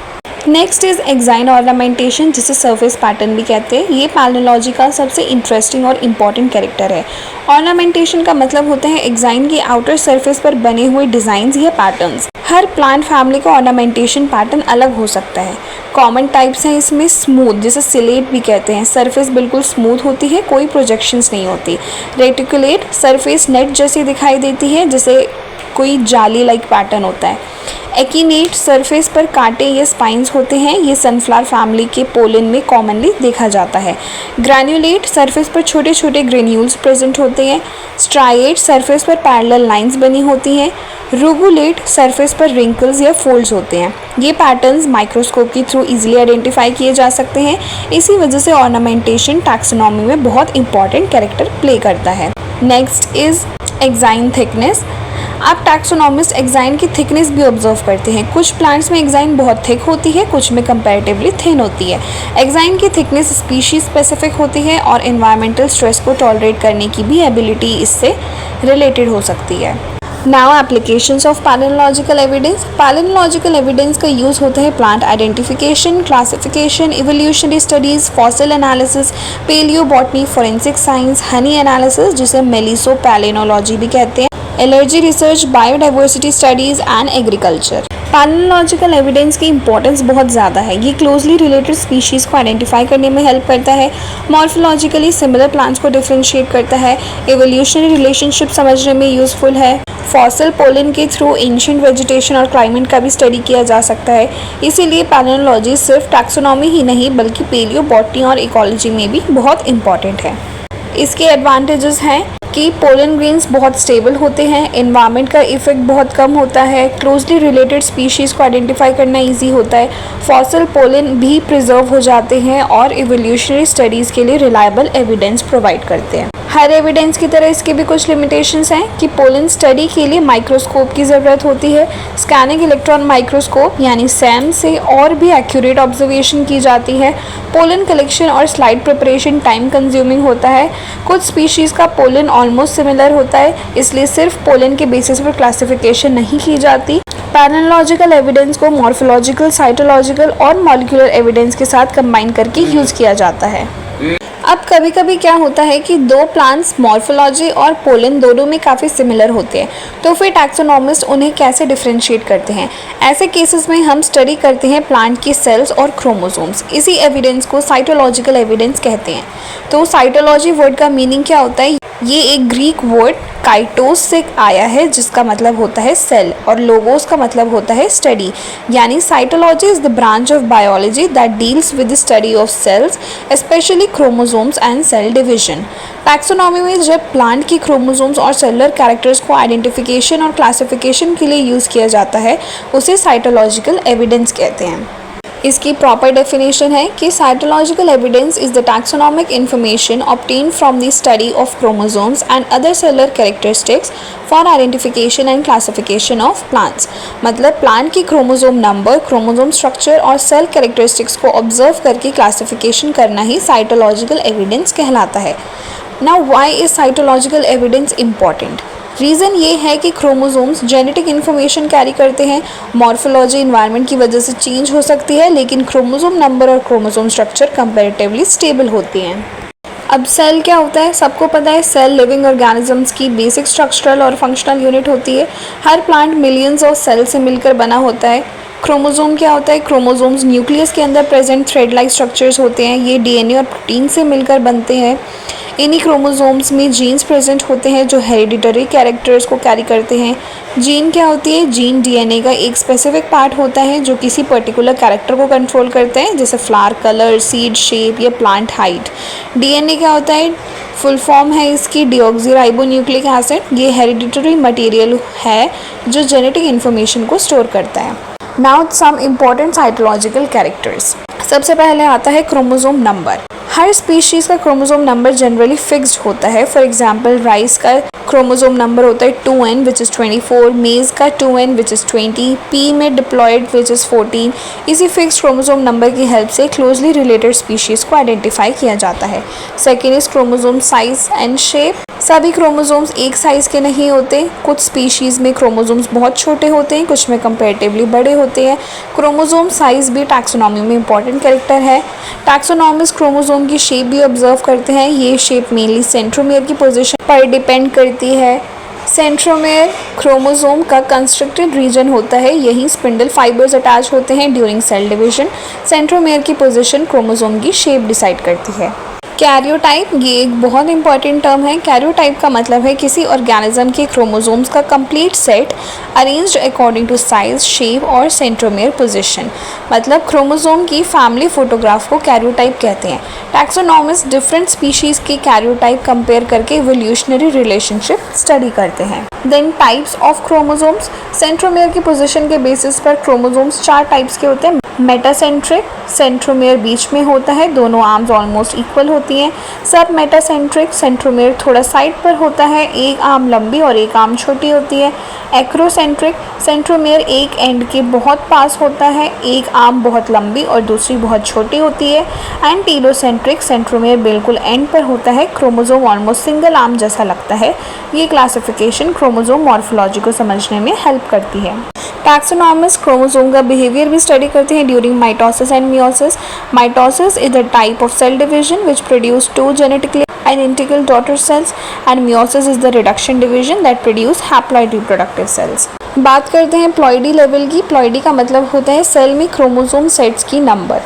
नेक्स्ट इज़ एक्साइन ऑर्नामेंटेशन, जिसे सरफेस पैटर्न भी कहते हैं। ये पैलिनोलॉजी का सबसे इंटरेस्टिंग और इम्पॉर्टेंट कैरेक्टर है। ऑर्नामेंटेशन का मतलब होता है एक्साइन की आउटर सरफेस पर बने हुए डिज़ाइंस या पैटर्न्स। हर प्लांट फैमिली का ऑर्नामेंटेशन पैटर्न अलग हो सकता है। कॉमन टाइप्स हैं इसमें स्मूथ, जिसे सिलेट भी कहते हैं। सरफेस बिल्कुल स्मूथ होती है, कोई प्रोजेक्शंस नहीं होती। रेटिकुलेट, सरफेस नेट जैसी दिखाई देती है, जैसे कोई जाली लाइक पैटर्न होता है। एकिनेट सरफेस पर कांटे या स्पाइंस होते हैं, ये सनफ्लावर फैमिली के पोलन में कॉमनली देखा जाता है। ग्रैन्युलेट सरफेस पर छोटे छोटे ग्रेन्यूल्स प्रेजेंट होते हैं। स्ट्राइएट सरफेस पर पैरेलल लाइंस बनी होती हैं। रूगुलेट सरफेस पर रिंकल्स या फोल्ड्स होते हैं। ये पैटर्न्स माइक्रोस्कोप के थ्रू इजीली आइडेंटिफाई किए जा सकते हैं। इसी वजह से ऑर्नामेंटेशन टैक्सोनॉमी में बहुत इंपॉर्टेंट कैरेक्टर प्ले करता है। Next is exine thickness. आप टैक्सोनॉमिस्ट एक्साइन की थिकनेस भी ऑब्जर्व करते हैं। कुछ प्लांट्स में एक्साइन बहुत थिक होती है, कुछ में कंपैरेटिवली थिन होती है। एक्साइन की थिकनेस स्पीशीज स्पेसिफिक होती है और एनवायरमेंटल स्ट्रेस को टॉलरेट करने की भी एबिलिटी इससे रिलेटेड हो सकती है। Now applications of palynological evidence. Palynological evidence का यूज़ होता है plant identification, classification, evolutionary studies, fossil analysis, palaeobotany, forensic science, honey analysis जिसे मेलिसोपैलिनोलॉजी भी कहते हैं, allergy research, biodiversity studies and agriculture. Palynological evidence की इंपॉर्टेंस बहुत ज़्यादा है। ये क्लोजली रिलेटेड स्पीशीज़ को आइडेंटिफाई करने में हेल्प करता है, मॉर्फोलॉजिकली सिमिलर प्लांट्स को डिफ्रेंशिएट करता है, एवोल्यूशनरी रिलेशनशिप समझने में यूज़फुल है, फॉसिल पोलन के थ्रू एंशिएंट वेजिटेशन और क्लाइमेट का भी स्टडी किया जा सकता है। इसीलिए पैलिनोलॉजी सिर्फ टैक्सोनॉमी ही नहीं बल्कि पेलियोबॉटनी और इकोलॉजी में भी बहुत इंपॉर्टेंट है। इसके एडवांटेजेस हैं कि पोलन ग्रेन्स बहुत स्टेबल होते हैं, एनवायरनमेंट का इफेक्ट बहुत कम होता है, क्लोजली रिलेटेड स्पीशीज़ को आइडेंटिफाई करना इजी होता है, फॉसिल पोलन भी प्रिजर्व हो जाते हैं और इवोल्यूशनरी स्टडीज़ के लिए रिलायबल एविडेंस प्रोवाइड करते हैं। हर एविडेंस की तरह इसके भी कुछ लिमिटेशंस हैं कि पोलन स्टडी के लिए माइक्रोस्कोप की ज़रूरत होती है। स्कैनिंग इलेक्ट्रॉन माइक्रोस्कोप यानी सैम से और भी एक्यूरेट ऑब्जर्वेशन की जाती है। पोलन कलेक्शन और स्लाइड प्रिपरेशन टाइम कंज्यूमिंग होता है। कुछ स्पीशीज़ का पोलन ऑलमोस्ट सिमिलर होता है, इसलिए सिर्फ पोलन के बेसिस पर क्लासिफिकेशन नहीं की जाती। पैलिनोलॉजिकल एविडेंस को मॉर्फोलॉजिकल, साइटोलॉजिकल और मॉलिक्यूलर एविडेंस के साथ कंबाइन करके यूज़ किया जाता है। अब कभी कभी क्या होता है कि दो प्लांट्स मॉर्फोलॉजी और पोलन दोनों में काफ़ी सिमिलर होते हैं, तो फिर टैक्सोनॉमिस्ट उन्हें कैसे डिफरेंशिएट करते हैं। ऐसे केसेस में हम स्टडी करते हैं प्लांट की सेल्स और क्रोमोसोम्स। इसी एविडेंस को साइटोलॉजिकल एविडेंस कहते हैं। तो साइटोलॉजी वर्ड का मीनिंग क्या होता है? ये एक ग्रीक वर्ड काइटोस से आया है जिसका मतलब होता है सेल और लोगोस का मतलब होता है स्टडी, यानी cytology is the branch of biology that deals with the study of cells specially chromosomes and cell division. Taxonomy में जब प्लांट की क्रोमोसोम्स और सेलुलर कैरेक्टर्स को आइडेंटिफिकेशन और क्लासिफिकेशन के लिए यूज़ किया जाता है उसे साइटोलॉजिकल एविडेंस कहते हैं। इसकी प्रॉपर डेफिनेशन है कि cytological evidence is the taxonomic information obtained from the study of chromosomes and other cellular characteristics for identification and classification of plants. मतलब प्लांट की क्रोमोसोम नंबर, क्रोमोसोम स्ट्रक्चर और cell characteristics को observe करके classification करना ही cytological evidence कहलाता है। Now why is cytological evidence important? Reason ये है कि क्रोमोसोम्स जेनेटिक इन्फॉर्मेशन कैरी करते हैं। मॉर्फोलॉजी इन्वायरमेंट की वजह से चेंज हो सकती है, लेकिन क्रोमोसोम नंबर और क्रोमोसोम स्ट्रक्चर कंपैरेटिवली स्टेबल होती हैं। अब सेल क्या होता है? सबको पता है सेल लिविंग ऑर्गेनिजम्स की बेसिक स्ट्रक्चरल और फंक्शनल यूनिट होती है। हर प्लांट मिलियंस ऑफ सेल से मिलकर बना होता है। क्रोमोसोम क्या होता है? क्रोमोसोम्स न्यूक्लियस के अंदर प्रेजेंट थ्रेड लाइक स्ट्रक्चर्स होते हैं। ये डीएनए और प्रोटीन से मिलकर बनते हैं। इन्हीं क्रोमोसोम्स में जीन्स प्रेजेंट होते हैं जो हेरिडिटरी कैरेक्टर्स को कैरी करते हैं। जीन क्या होती है? जीन डीएनए का एक स्पेसिफिक पार्ट होता है जो किसी पर्टिकुलर कैरेक्टर को कंट्रोल करते हैं, जैसे फ्लावर कलर, सीड शेप या प्लांट हाइट। डीएनए क्या होता है? फुल फॉर्म है इसकी डीऑक्सीराइबोन्यूक्लिक एसिड। ये हेरिडिटरी मटेरियल है जो जेनेटिक इन्फॉर्मेशन को स्टोर करता है। Now some important cytological characters. सबसे पहले आता है क्रोमोसोम नंबर। हर स्पीशीज़ का क्रोमोसोम नंबर जनरली फिक्स्ड होता है। फॉर एग्जांपल राइस का क्रोमोसोम नंबर होता है 2n विच इज़ 24, मेज़ का 2n विच इज़ 20, पी में डिप्लॉयड विच इज़ 14। इसी फिक्स्ड क्रोमोसोम नंबर की हेल्प से क्लोजली रिलेटेड स्पीशीज़ को आइडेंटिफाई किया जाता है। Second is chromosome size and shape. सभी क्रोमोसोम्स एक साइज़ के नहीं होते। कुछ स्पीशीज़ में क्रोमोसोम्स बहुत छोटे होते हैं, कुछ में कंपैरेटिवली बड़े होते हैं। क्रोमोसोम साइज़ भी टैक्सोनॉमी में इंपॉर्टेंट कैरेक्टर है। टैक्सोनॉमिस्ट क्रोमोसोम की शेप भी ऑब्जर्व करते हैं। ये शेप मेनली सेंट्रोमियर की पोजीशन पर डिपेंड करती है। सेंट्रोमियर क्रोमोसोम का कंस्ट्रक्टेड रीजन होता है, यहीं स्पिंडल फाइबर्स अटैच होते हैं ड्यूरिंग सेल डिवीजन। सेंट्रोमियर की पोजीशन क्रोमोसोम की शेप डिसाइड करती है। कैरियोटाइप ये एक बहुत इंपॉर्टेंट टर्म है। कैरियोटाइप का मतलब है किसी ऑर्गेनिज्म के क्रोमोसोम्स का complete set arranged according to size, shape और सेंट्रोमियर पोजीशन। मतलब क्रोमोसोम की फैमिली फोटोग्राफ को कैरियोटाइप कहते हैं। टैक्सोनॉमिस्ट डिफरेंट स्पीशीज के कैरियोटाइप कंपेयर करके इवोल्यूशनरी रिलेशनशिप स्टडी करते हैं। Then types of chromosomes. Centromere की पोजीशन के बेसिस पर क्रोमोसोम्स 4 टाइप्स के होते हैं। मेटासेंट्रिक, सेंट्रोमियर बीच में होता है, दोनों आर्म्स ऑलमोस्ट इक्वल होती हैं। सब मेटासेंट्रिक, सेंट्रोमियर थोड़ा साइड पर होता है, एक आर्म लंबी और एक आर्म छोटी होती है। एक्रोसेंट्रिक, सेंट्रोमियर एक एंड के बहुत पास होता है, एक आर्म बहुत लंबी और दूसरी बहुत छोटी होती है। एंड टीलोसेंट्रिक, सेंट्रोमियर बिल्कुल एंड पर होता है, क्रोमोसोम ऑलमोस्ट सिंगल आर्म जैसा लगता है। ये क्लासिफिकेशन क्रोमोसोम मॉर्फोलॉजी को समझने में हेल्प करती है। टैक्सोनॉमिस्ट क्रोमोसोम का बिहेवियर भी स्टडी करते हैं during mitosis and meiosis. Mitosis is the type of cell division which produce 2 genetically identical daughter cells and meiosis is the reduction division that produce haploid reproductive cells। बात करते हैं ploidy level की। Ploidy का मतलब होता है cell में chromosome sets की नंबर।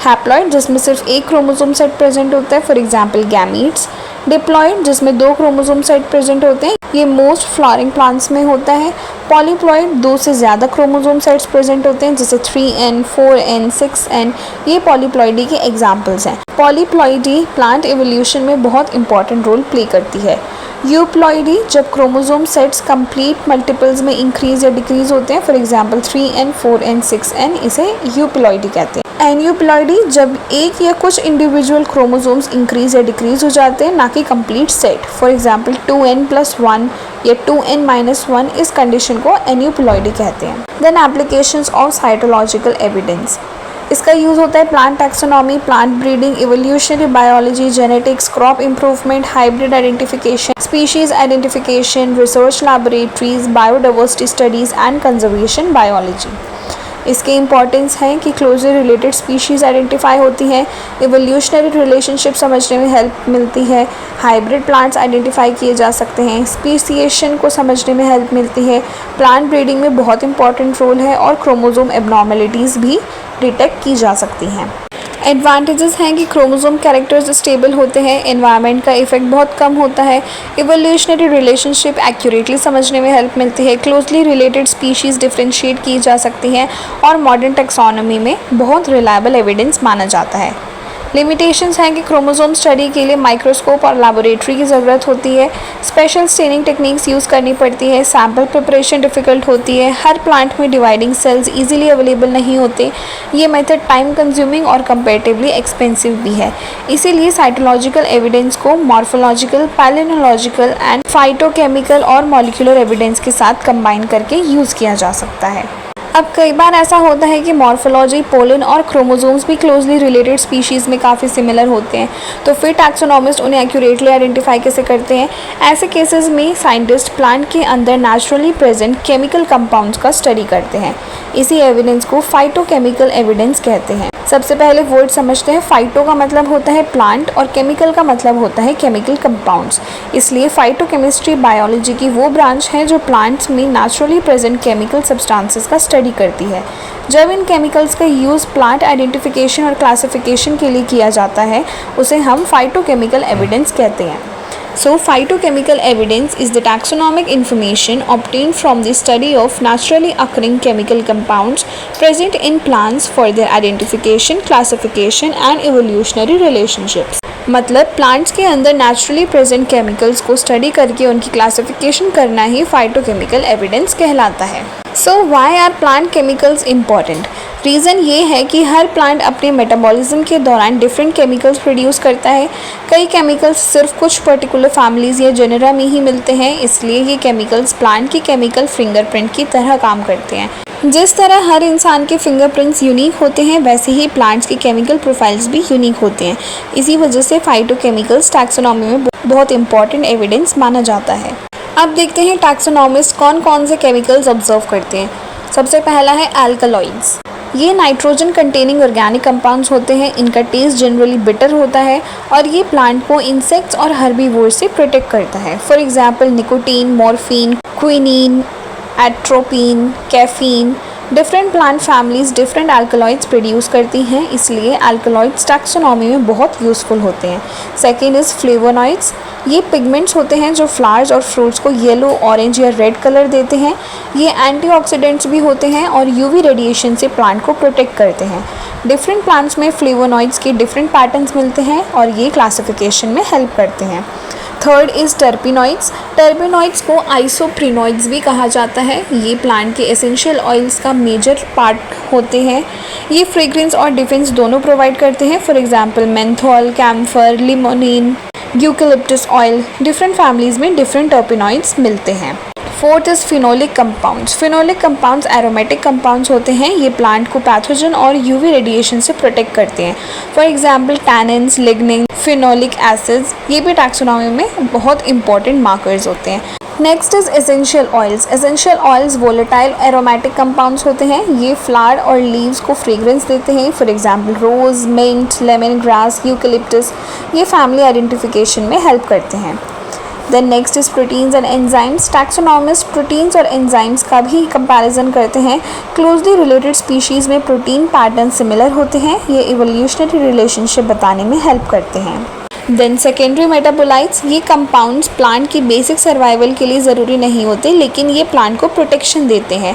हैप्लॉइड जिसमें सिर्फ एक क्रोमोसोम सेट प्रेजेंट होता है, फॉर एग्जांपल गैमीट्स। डिप्लॉइड जिसमें 2 क्रोमोसोम सेट प्रेजेंट होते हैं, ये मोस्ट फ्लावरिंग प्लांट्स में होता है। पॉलीप्लॉइड 2 से ज़्यादा क्रोमोसोम सेट्स प्रेजेंट होते हैं, जैसे 3n, 4n, 6n, ये पॉलीप्लॉइडी के एग्जाम्पल्स हैं। पॉलीप्लॉइडी प्लांट एवोल्यूशन में बहुत इंपॉर्टेंट रोल प्ले करती है। यूप्लॉइडी जब क्रोमोसोम सेट्स कंप्लीट मल्टीपल्स में इंक्रीज या डिक्रीज होते हैं, for example 3n, 4n, 6n, इसे यूप्लॉइडी कहते हैं। एन्यूप्लॉइडी जब एक या कुछ इंडिविजुअल क्रोमोसोम्स इंक्रीज या डिक्रीज हो जाते हैं, ना कि complete set, for example 2n+1 या 2n-1, इस कंडीशन को एन्यूप्लॉइडी कहते हैं। Then applications of cytological evidence. इसका यूज़ होता है plant taxonomy, plant breeding, evolutionary biology, genetics, crop improvement, hybrid identification, species identification, research laboratories, biodiversity studies and conservation biology. इसके importance है कि क्लोजली रिलेटेड स्पीशीज़ आइडेंटिफाई होती हैं, evolutionary relationship समझने में हेल्प मिलती है, हाइब्रिड प्लांट्स आइडेंटिफाई किए जा सकते हैं, स्पीसिएशन को समझने में हेल्प मिलती है, प्लांट ब्रीडिंग में बहुत इंपॉर्टेंट रोल है और क्रोमोसोम एबनॉर्मेलिटीज़ भी डिटेक्ट की जा सकती हैं। एडवांटेजेस हैं कि क्रोमोसोम कैरेक्टर्स स्टेबल होते हैं, एनवायरनमेंट का इफेक्ट बहुत कम होता है, इवोल्यूशनरी रिलेशनशिप एक्यूरेटली समझने में हेल्प मिलती है, क्लोजली रिलेटेड स्पीशीज़ डिफ्रेंशिएट की जा सकती हैं और मॉडर्न टैक्सोनॉमी में बहुत रिलायबल एविडेंस माना जाता है। लिमिटेशंस हैं कि क्रोमोसोम स्टडी के लिए माइक्रोस्कोप और लैबोरेटरी की ज़रूरत होती है, स्पेशल स्टेनिंग टेक्निक्स यूज़ करनी पड़ती है, सैम्पल प्रिपरेशन डिफ़िकल्ट होती है, हर प्लांट में डिवाइडिंग सेल्स इजीली अवेलेबल नहीं होते, ये मेथड टाइम कंज्यूमिंग और कंपेरेटिवली एक्सपेंसिव भी है। इसीलिए साइटोलॉजिकल एविडेंस को मॉर्फोलॉजिकल, पैलिनोलॉजिकल एंड फाइटोकेमिकल और मॉलिक्यूलर एविडेंस के साथ कंबाइन करके यूज़ किया जा सकता है। अब कई बार ऐसा होता है कि मॉर्फोलॉजी, पोलन और क्रोमोसोम्स भी क्लोजली रिलेटेड स्पीशीज़ में काफ़ी सिमिलर होते हैं, तो फिर टैक्सोनॉमिस्ट उन्हें एक्यूरेटली आइडेंटिफाई कैसे करते हैं? ऐसे केसेस में साइंटिस्ट प्लांट के अंदर नेचुरली प्रेजेंट केमिकल कंपाउंड्स का स्टडी करते हैं। इसी एविडेंस को फाइटोकेमिकल एविडेंस कहते हैं। सबसे पहले वर्ड समझते हैं। फाइटो का मतलब होता है प्लांट और केमिकल का मतलब होता है केमिकल कंपाउंड्स। इसलिए फाइटोकेमिस्ट्री बायोलॉजी की वो ब्रांच है जो प्लांट्स में नेचुरली प्रेजेंट केमिकल सब्सटेंसेस का स्टडी करती है। जब इन केमिकल्स का यूज़ प्लांट आइडेंटिफिकेशन और क्लासिफिकेशन के लिए किया जाता है, उसे हम फाइटोकेमिकल एविडेंस कहते हैं। So, phytochemical evidence is the taxonomic information obtained from the study of naturally occurring chemical compounds present in plants for their identification, classification and evolutionary relationships। मतलब प्लांट्स के अंदर नेचुरली प्रेजेंट केमिकल्स को study करके उनकी classification करना ही phytochemical evidence कहलाता है। So why are plant chemicals important? Reason ये है कि हर प्लांट अपने मेटाबॉलिज्म के दौरान डिफरेंट केमिकल्स प्रोड्यूस करता है। कई केमिकल्स सिर्फ कुछ पर्टिकुलर फैमिलीज़ या जेनेरा में ही मिलते हैं, इसलिए ये केमिकल्स प्लांट की केमिकल फिंगरप्रिंट की तरह काम करते हैं। जिस तरह हर इंसान के फिंगरप्रिंट्स यूनिक होते हैं, वैसे ही प्लांट्स की केमिकल प्रोफाइल्स भी यूनिक होते हैं। इसी वजह से फाइटोकेमिकल्स टैक्सोनॉमी में बहुत इंपॉर्टेंट एविडेंस माना जाता है। अब देखते हैं टैक्सोनॉमिस्ट कौन कौन से केमिकल्स ऑब्जर्व करते हैं। सबसे पहला है अल्कलॉइड्स। ये नाइट्रोजन कंटेनिंग ऑर्गेनिक कंपाउंड्स होते हैं। इनका टेस्ट जनरली बिटर होता है और ये प्लांट को इंसेक्ट्स और हर्बीवोर से प्रोटेक्ट करता है। For example nicotine, morphine, quinine, atropine, caffeine, different plant families different alkaloids produce करती हैं, इसलिए अल्कलॉइड्स टैक्सोनॉमी में बहुत यूज़फुल होते हैं। Second is flavonoids. ये पिगमेंट्स होते हैं जो फ्लावर्स और फ्रूट्स को येलो, ऑरेंज या रेड कलर देते हैं। ये एंटीऑक्सीडेंट्स भी होते हैं और यूवी रेडिएशन से प्लांट को प्रोटेक्ट करते हैं। डिफरेंट प्लांट्स में फ्लेवोनॉइड्स के डिफरेंट पैटर्न्स मिलते हैं और ये क्लासिफिकेशन में हेल्प करते हैं। Third is terpenoids. टर्पिनॉइड्स को आइसोप्रिनॉइड्स भी कहा जाता है। ये प्लांट के एसेंशियल ऑयल्स का मेजर पार्ट होते हैं। ये फ्रेग्रेंस और डिफेंस दोनों प्रोवाइड करते हैं। For example menthol, camphor, limonene, eucalyptus oil. Different families में डिफरेंट टर्पिनॉइड्स मिलते हैं। Fourth is phenolic compounds. Phenolic compounds aromatic compounds होते हैं। ये प्लांट को पैथोजन और यूवी रेडिएशन से प्रोटेक्ट करते हैं। For example tannins, lignin, phenolic acids, ये भी टैक्सोनॉमी में बहुत इंपॉर्टेंट मार्कर्स होते हैं। Next is essential oils. Essential oils volatile aromatic compounds होते हैं। ये फ्लावर और लीव्स को फ्रेग्रेंस देते हैं। For example rose, mint, lemon grass, eucalyptus, ये फैमिली आइडेंटिफिकेशन में हेल्प करते हैं। Then next is proteins and enzymes. Taxonomist proteins और एंजाइम्स का भी कंपैरिजन करते हैं। क्लोजली रिलेटेड स्पीशीज़ में प्रोटीन पैटर्न सिमिलर होते हैं। ये इवोल्यूशनरी रिलेशनशिप बताने में हेल्प करते हैं। Then secondary metabolites. ये कंपाउंड्स प्लांट की बेसिक सर्वाइवल के लिए ज़रूरी नहीं होते, लेकिन ये प्लांट को प्रोटेक्शन देते हैं,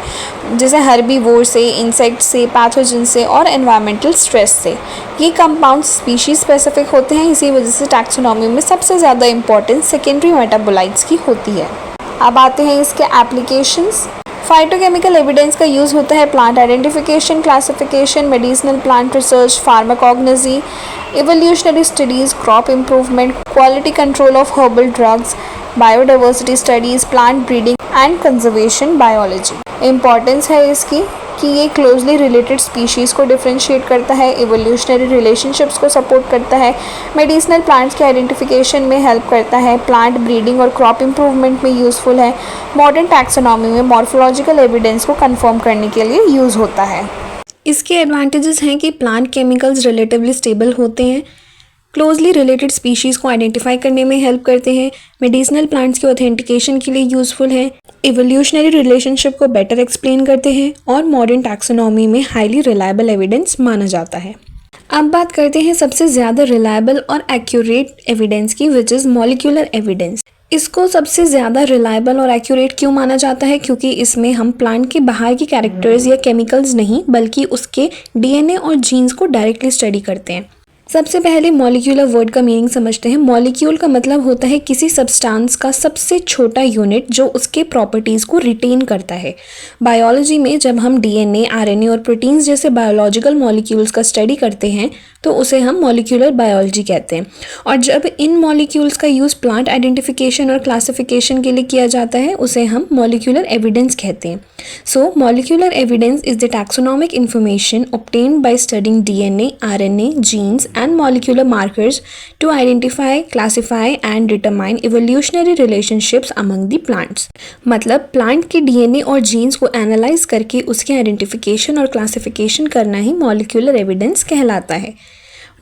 जैसे हर्बीवोर से, इंसेक्ट से, पैथोजन से और एनवायरमेंटल स्ट्रेस से। ये कंपाउंड्स स्पीशीज स्पेसिफिक होते हैं, इसी वजह से टैक्सोनॉमी में सबसे ज़्यादा इंपॉर्टेंस सेकेंडरी मेटाबोलाइट्स की होती है। अब आते हैं इसके एप्लीकेशंस। फाइटोकेमिकल एविडेंस का यूज़ होता है plant identification, classification, medicinal plant research, pharmacognosy, evolutionary studies, crop improvement, quality control of herbal drugs, biodiversity studies, plant breeding and conservation biology. Importance है इसकी कि ये क्लोजली रिलेटेड स्पीशीज़ को differentiate करता है, इवोल्यूशनरी रिलेशनशिप्स को सपोर्ट करता है, मेडिसिनल प्लांट्स के आइडेंटिफिकेशन में हेल्प करता है, प्लांट ब्रीडिंग और क्रॉप इम्प्रूवमेंट में यूज़फुल है, मॉडर्न टैक्सोनॉमी में मॉर्फोलॉजिकल एविडेंस को कंफर्म करने के लिए यूज़ होता है। इसके एडवांटेजेस हैं कि प्लांट केमिकल्स रिलेटिवली स्टेबल होते हैं, क्लोजली रिलेटेड स्पीशीज़ को आइडेंटिफाई करने में हेल्प करते हैं, मेडिसिनल प्लांट्स के ऑथेंटिकेशन के लिए यूज़फुल हैं, इवोल्यूशनरी रिलेशनशिप को बेटर एक्सप्लेन करते हैं और मॉडर्न टैक्सोनॉमी में हाईली रिलायबल एविडेंस माना जाता है। अब बात करते हैं सबसे ज़्यादा रिलायबल और एक्यूरेट एविडेंस की, विच इज़ मॉलिक्यूलर एविडेंस। इसको सबसे ज़्यादा रिलायबल और एक्यूरेट क्यों माना जाता है? क्योंकि इसमें हम प्लांट के बाहर की कैरेक्टर्स या केमिकल्स नहीं, बल्कि उसके डीएनए और जीन्स को डायरेक्टली स्टडी करते हैं। सबसे पहले मॉलिक्यूलर वर्ड का मीनिंग समझते हैं। मॉलिक्यूल का मतलब होता है किसी सब्सटेंस का सबसे छोटा यूनिट जो उसके प्रॉपर्टीज़ को रिटेन करता है। बायोलॉजी में जब हम डीएनए, आरएनए और प्रोटीन्स जैसे बायोलॉजिकल मॉलिक्यूल्स का स्टडी करते हैं तो उसे हम मॉलिक्यूलर बायोलॉजी कहते हैं। और जब इन मॉलिक्यूल्स का यूज़ प्लांट आइडेंटिफिकेशन और क्लासिफिकेशन के लिए किया जाता है उसे हम मॉलिक्यूलर एविडेंस कहते हैं। So molecular evidence is the taxonomic information obtained by studying DNA, RNA, genes and molecular markers to identify, classify and determine evolutionary relationships among the plants। मतलब प्लांट के डीएनए और जीन्स को analyse करके उसके identification और classification करना ही molecular evidence कहलाता है।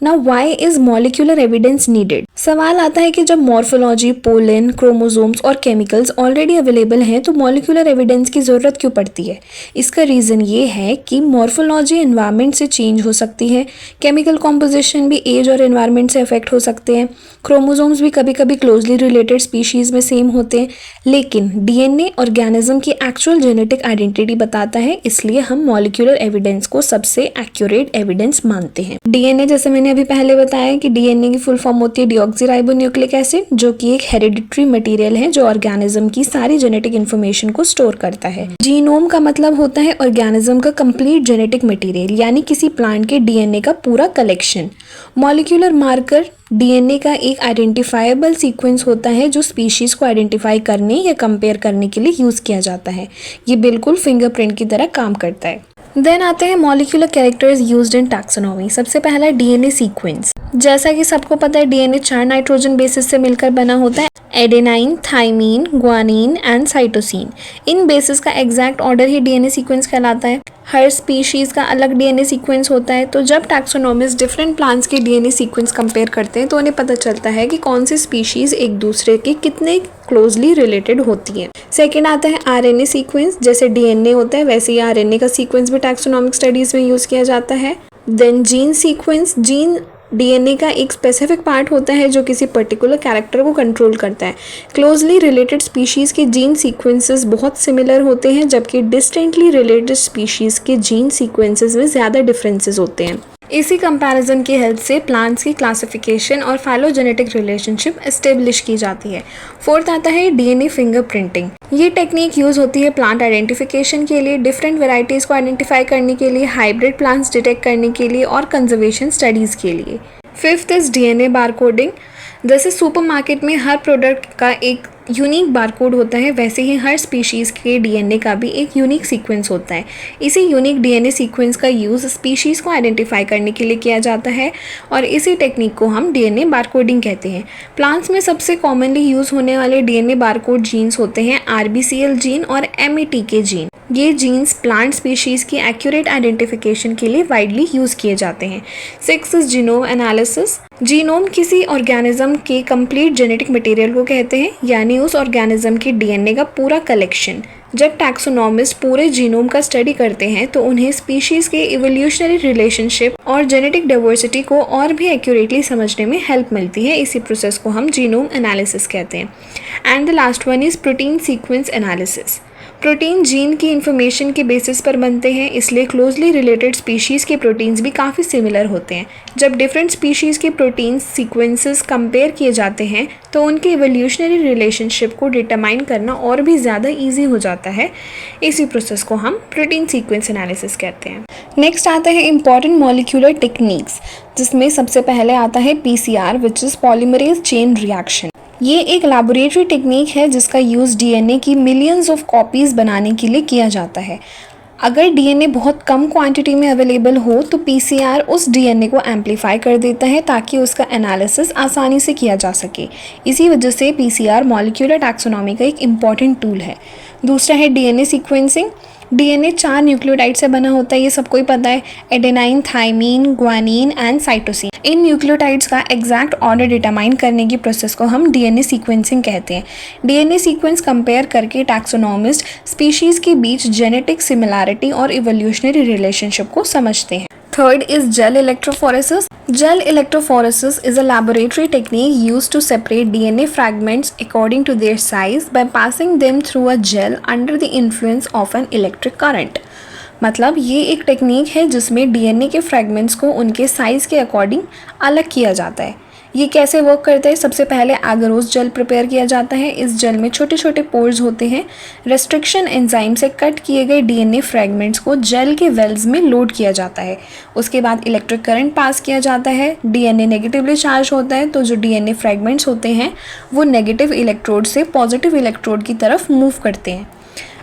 Now why is molecular evidence needed? सवाल आता है कि जब मॉर्फोलॉजी, पोलन, क्रोमोसोम्स और केमिकल्स ऑलरेडी अवेलेबल हैं तो मॉलिक्यूलर एविडेंस की ज़रूरत क्यों पड़ती है? इसका रीज़न ये है कि मॉर्फोलॉजी एनवायरनमेंट से चेंज हो सकती है, केमिकल कॉम्पोजिशन भी एज और एनवायरनमेंट से अफेक्ट हो सकते हैं, क्रोमोसोम्स भी कभी कभी क्लोजली रिलेटेड स्पीशीज़ में सेम होते हैं, लेकिन डीएनए ऑर्गेनिज्म की एक्चुअल जेनेटिक आइडेंटिटी बताता है, इसलिए हम मॉलिक्यूलर एविडेंस को सबसे एक्यूरेट एविडेंस मानते हैं। डीएनए, जैसे मैंने अभी पहले बताया कि डीएनए की फुल फॉर्म होती है डीऑक्सीराइबोन्यूक्लिक एसिड, जो कि एक हेरिडिटरी मटेरियल है जो ऑर्गेनिज्म की सारी जेनेटिक इन्फॉर्मेशन को स्टोर करता है। जीनोम का मतलब होता है ऑर्गेनिज्म का कंप्लीट जेनेटिक मटेरियल, यानी किसी प्लांट के डीएनए का पूरा कलेक्शन। मॉलिक्यूलर मार्कर डीएनए का एक आइडेंटिफाइबल सीक्वेंस होता है जो स्पीशीज को आइडेंटिफाई करने या कंपेयर करने के लिए यूज किया जाता है। ये बिल्कुल फिंगरप्रिंट की तरह काम करता है। देन आते हैं मॉलिक्यूलर कैरेक्टर्स यूज्ड इन टैक्सोनॉमी। सबसे पहला डीएनए सीक्वेंस। जैसा कि सबको पता है डीएनए 4 नाइट्रोजन बेसिस से मिलकर बना होता है adenine, thymine, guanine and cytosine. इन बेसिस का एग्जैक्ट ऑर्डर ही डीएनए सीक्वेंस कहलाता है। हर स्पीशीज़ का अलग डीएनए सीक्वेंस होता है, तो जब टैक्सोनॉमिस्ट डिफरेंट प्लांट्स के डीएनए सीक्वेंस कंपेयर करते हैं तो उन्हें पता चलता है कि कौन सी स्पीशीज़ एक दूसरे के कितने क्लोजली रिलेटेड होती हैं। सेकेंड आता है आरएनए सीक्वेंस। जैसे डीएनए होता है वैसे ही आरएनए का सीक्वेंस भी टैक्सोनॉमिक स्टडीज़ में यूज़ किया जाता है। Then gene sequence. Gene DNA का एक स्पेसिफिक पार्ट होता है जो किसी पर्टिकुलर कैरेक्टर को कंट्रोल करता है। क्लोजली रिलेटेड स्पीशीज़ के जीन सीक्वेंसेस बहुत सिमिलर होते हैं, जबकि डिस्टेंटली रिलेटेड स्पीशीज़ के जीन सीक्वेंसेस में ज़्यादा डिफरेंसेस होते हैं। इसी कंपैरिजन की हेल्प से प्लांट्स की क्लासिफिकेशन और फाइलोजेनेटिक रिलेशनशिप एस्टेब्लिश की जाती है। फोर्थ आता है डीएनए फिंगरप्रिंटिंग। ये टेक्निक यूज़ होती है प्लांट आइडेंटिफिकेशन के लिए, डिफरेंट वेराइटीज़ को आइडेंटिफाई करने के लिए, हाइब्रिड प्लांट्स डिटेक्ट करने के लिए और कंजर्वेशन स्टडीज़ के लिए। Fifth is DNA barcoding. जैसे सुपरमार्केट में हर प्रोडक्ट का एक यूनिक बारकोड होता है, वैसे ही हर स्पीशीज़ के डीएनए का भी एक यूनिक सीक्वेंस होता है। इसी यूनिक डीएनए सीक्वेंस का यूज़ स्पीशीज़ को आइडेंटिफाई करने के लिए किया जाता है और इसी टेक्निक को हम डीएनए बारकोडिंग कहते हैं। प्लांट्स में सबसे कॉमनली यूज़ होने वाले डीएनए बारकोड जीन्स होते हैं आरबीसीएल जीन और एमएटीके जीन। ये जीन्स प्लांट स्पीशीज़ की एक्यूरेट आइडेंटिफिकेशन के लिए वाइडली यूज़ किए जाते हैं। Six is genome analysis. Genome किसी ऑर्गेनिज्म के कंप्लीट जेनेटिक मटेरियल को कहते हैं, यानी उस ऑर्गेनिज्म के डीएनए का पूरा कलेक्शन। जब टैक्सोनॉमिस्ट पूरे जीनोम का स्टडी करते हैं तो उन्हें स्पीशीज़ के इवोल्यूशनरी रिलेशनशिप और जेनेटिक डाइवर्सिटी को और भी एक्यूरेटली समझने में हेल्प मिलती है। इसी प्रोसेस को हम जीनोम एनालिसिस कहते हैं। And the last one is protein sequence analysis. Protein gene की इन्फॉर्मेशन के बेसिस पर बनते हैं, इसलिए क्लोजली रिलेटेड स्पीशीज़ के प्रोटीन्स भी काफ़ी सिमिलर होते हैं। जब डिफरेंट स्पीशीज़ के प्रोटीन सीक्वेंसेस कंपेयर किए जाते हैं तो उनके इवोल्यूशनरी रिलेशनशिप को डिटरमाइन करना और भी ज़्यादा ईजी हो जाता है। इसी प्रोसेस को हम प्रोटीन सीक्वेंस एनालिसिस कहते हैं। नेक्स्ट आता है इंपॉर्टेंट मॉलिक्यूलर टेक्निक्स, जिसमें सबसे पहले आता है PCR which is polymerase chain reaction. ये एक लैबोरेटरी टेक्निक है जिसका यूज़ डीएनए की मिलियंस ऑफ कॉपीज़ बनाने के लिए किया जाता है। अगर डीएनए बहुत कम क्वांटिटी में अवेलेबल हो तो पीसीआर उस डीएनए को एम्पलीफाई कर देता है ताकि उसका एनालिसिस आसानी से किया जा सके। इसी वजह से पीसीआर मॉलिक्यूलर टैक्सोनॉमी का एक इम्पॉर्टेंट टूल है। दूसरा है डीएनए सीक्वेंसिंग। डीएनए 4 न्यूक्लियोटाइड से बना होता है, ये सबको ही पता है। Adenine, thymine, guanine and cytosine. इन न्यूक्लियोटाइड्स का एग्जैक्ट ऑर्डर डिटरमाइन करने की प्रोसेस को हम डीएनए सीक्वेंसिंग कहते हैं। डीएनए सीक्वेंस कंपेयर करके टैक्सोनॉमिस्ट स्पीशीज़ के बीच जेनेटिक सिमिलैरिटी और इवोल्यूशनरी रिलेशनशिप को समझते हैं। Third is gel electrophoresis. Gel electrophoresis is a laboratory technique used to separate DNA fragments according to their size by passing them through a gel under the influence of an electric current. मतलब ये एक technique है जिसमें DNA के fragments को उनके size के according अलग किया जाता है। ये कैसे वर्क करता है? सबसे पहले एगरोस जेल प्रिपेयर किया जाता है। इस जेल में छोटे छोटे पोर्स होते हैं। रेस्ट्रिक्शन एंजाइम से कट किए गए डीएनए फ्रैगमेंट्स को जेल के वेल्स में लोड किया जाता है। उसके बाद इलेक्ट्रिक करंट पास किया जाता है। डीएनए नेगेटिवली चार्ज होता है, तो जो डीएनए फ्रैगमेंट्स होते हैं वो नेगेटिव इलेक्ट्रोड से पॉजिटिव इलेक्ट्रोड की तरफ मूव करते हैं।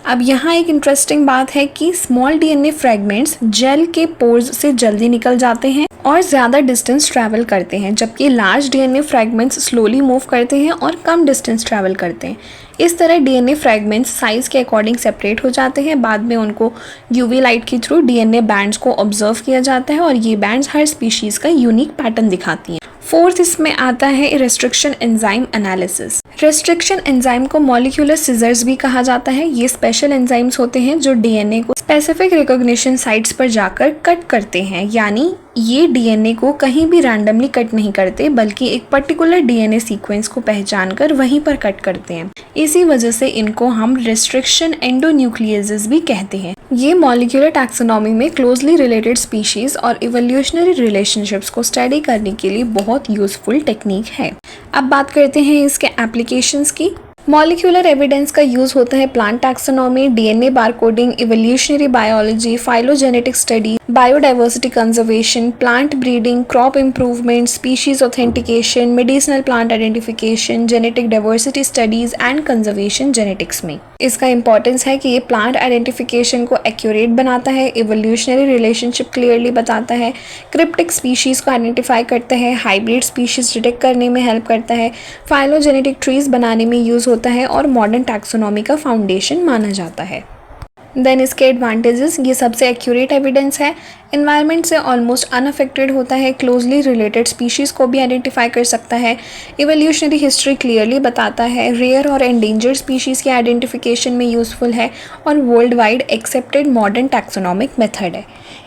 अब यहाँ एक इंटरेस्टिंग बात है कि स्मॉल डीएनए फ्रैगमेंट्स जेल के पोर्स से जल्दी निकल जाते हैं और ज़्यादा डिस्टेंस ट्रैवल करते हैं, जबकि large DNA fragments slowly move करते हैं और कम डिस्टेंस ट्रैवल करते हैं। इस तरह डीएनए फ्रैगमेंट्स साइज़ के अकॉर्डिंग सेपरेट हो जाते हैं। बाद में उनको यूवी लाइट के थ्रू डीएनए बैंड्स को ऑब्जर्व किया जाता है और ये बैंड्स हर स्पीशीज़ का यूनिक पैटर्न दिखाती हैं। फोर्थ इसमें आता है restriction enzyme analysis. Restriction enzyme को मॉलिक्यूलर सिजर्स भी कहा जाता है। ये स्पेशल एंजाइम्स होते हैं जो डीएनए को स्पेसिफिक रिकॉग्निशन साइट्स पर जाकर कट करते हैं, यानी ये डीएनए को कहीं भी रैंडमली कट नहीं करते बल्कि एक पर्टिकुलर डीएनए सीक्वेंस को पहचानकर वहीं पर कट करते हैं। इसी वजह से इनको हम रेस्ट्रिक्शन एंडोन्यूक्लियेसेस भी कहते हैं। ये मॉलिक्यूलर टैक्सोनॉमी में क्लोजली रिलेटेड स्पीशीज और इवोल्यूशनरी रिलेशनशिप्स को स्टडी करने के लिए बहुत यूजफुल टेक्निक है। अब बात करते हैं इसके एप्लीकेशंस की। मॉलिक्यूलर एविडेंस का यूज़ होता है plant taxonomy, DNA barcoding, evolutionary biology, phylogenetic study, biodiversity conservation, plant breeding, crop improvement, species authentication, medicinal plant identification, genetic diversity studies and conservation genetics में। इसका इंपॉर्टेंस है कि ये प्लांट आइडेंटिफिकेशन को accurate बनाता है, इवोल्यूशनरी रिलेशनशिप क्लियरली बताता है, क्रिप्टिक स्पीशीज़ को आइडेंटिफाई करता है, हाइब्रिड स्पीशीज़ डिटेक्ट करने में हेल्प करता है, फाइलोजेनेटिक ट्रीज बनाने में यूज़ होता है और मॉडर्न टैक्सोनॉमी का फाउंडेशन माना जाता है। देन इसके एडवांटेजेस, ये सबसे एक्यूरेट एविडेंस है, इन्वायरमेंट से ऑलमोस्ट अनअफेक्टेड होता है, क्लोजली रिलेटेड स्पीशीज़ को भी आइडेंटिफाई कर सकता है, इवोल्यूशनरी हिस्ट्री क्लियरली बताता है, रेयर और एंडेंजर्ड स्पीशीज़ के आइडेंटिफिकेशन में यूज़फुल है और world wide accepted modern taxonomic method है।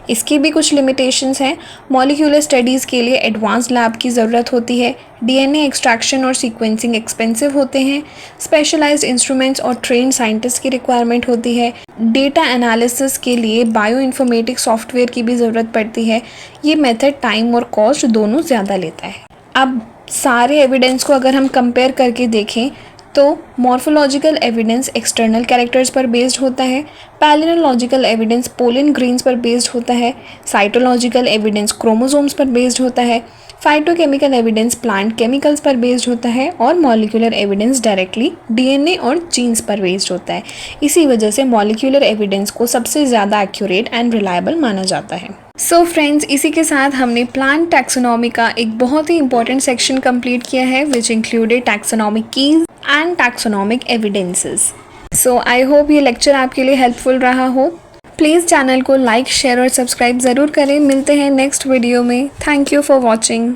इसकी भी कुछ लिमिटेशंस हैं। मॉलिक्यूलर स्टडीज़ के लिए एडवांस लैब की ज़रूरत होती है, डीएनए एक्सट्रैक्शन और सीक्वेंसिंग एक्सपेंसिव होते हैं, स्पेशलाइज्ड इंस्ट्रूमेंट्स और ट्रेन साइंटिस्ट की रिक्वायरमेंट होती है, डेटा एनालिसिस के लिए बायो इन्फॉर्मेटिक सॉफ्टवेयर की भी ज़रूरत पड़ती है। ये मेथड टाइम और कॉस्ट दोनों ज़्यादा लेता है। अब सारे एविडेंस को अगर हम कंपेयर करके देखें तो मॉर्फोलॉजिकल एविडेंस एक्सटर्नल कैरेक्टर्स पर बेस्ड होता है, पैलिनोलॉजिकल एविडेंस पोलन ग्रेन्स पर बेस्ड होता है, साइटोलॉजिकल एविडेंस क्रोमोसोम्स पर बेस्ड होता है, फाइटोकेमिकल एविडेंस प्लांट केमिकल्स पर बेस्ड होता है और मॉलिक्यूलर एविडेंस डायरेक्टली डीएनए और जीन्स पर बेस्ड होता है। इसी वजह से मॉलिक्यूलर एविडेंस को सबसे ज़्यादा एक्यूरेट एंड रिलायबल माना जाता है। सो फ्रेंड्स, इसी के साथ हमने प्लांट टैक्सोनॉमी का एक बहुत ही इंपॉर्टेंट सेक्शन कंप्लीट किया है which included taxonomic keys and taxonomic evidences. So I hope ये लेक्चर आपके लिए हेल्पफुल रहा हो। प्लीज़ चैनल को लाइक, शेयर और सब्सक्राइब ज़रूर करें। मिलते हैं नेक्स्ट वीडियो में। Thank you for watching.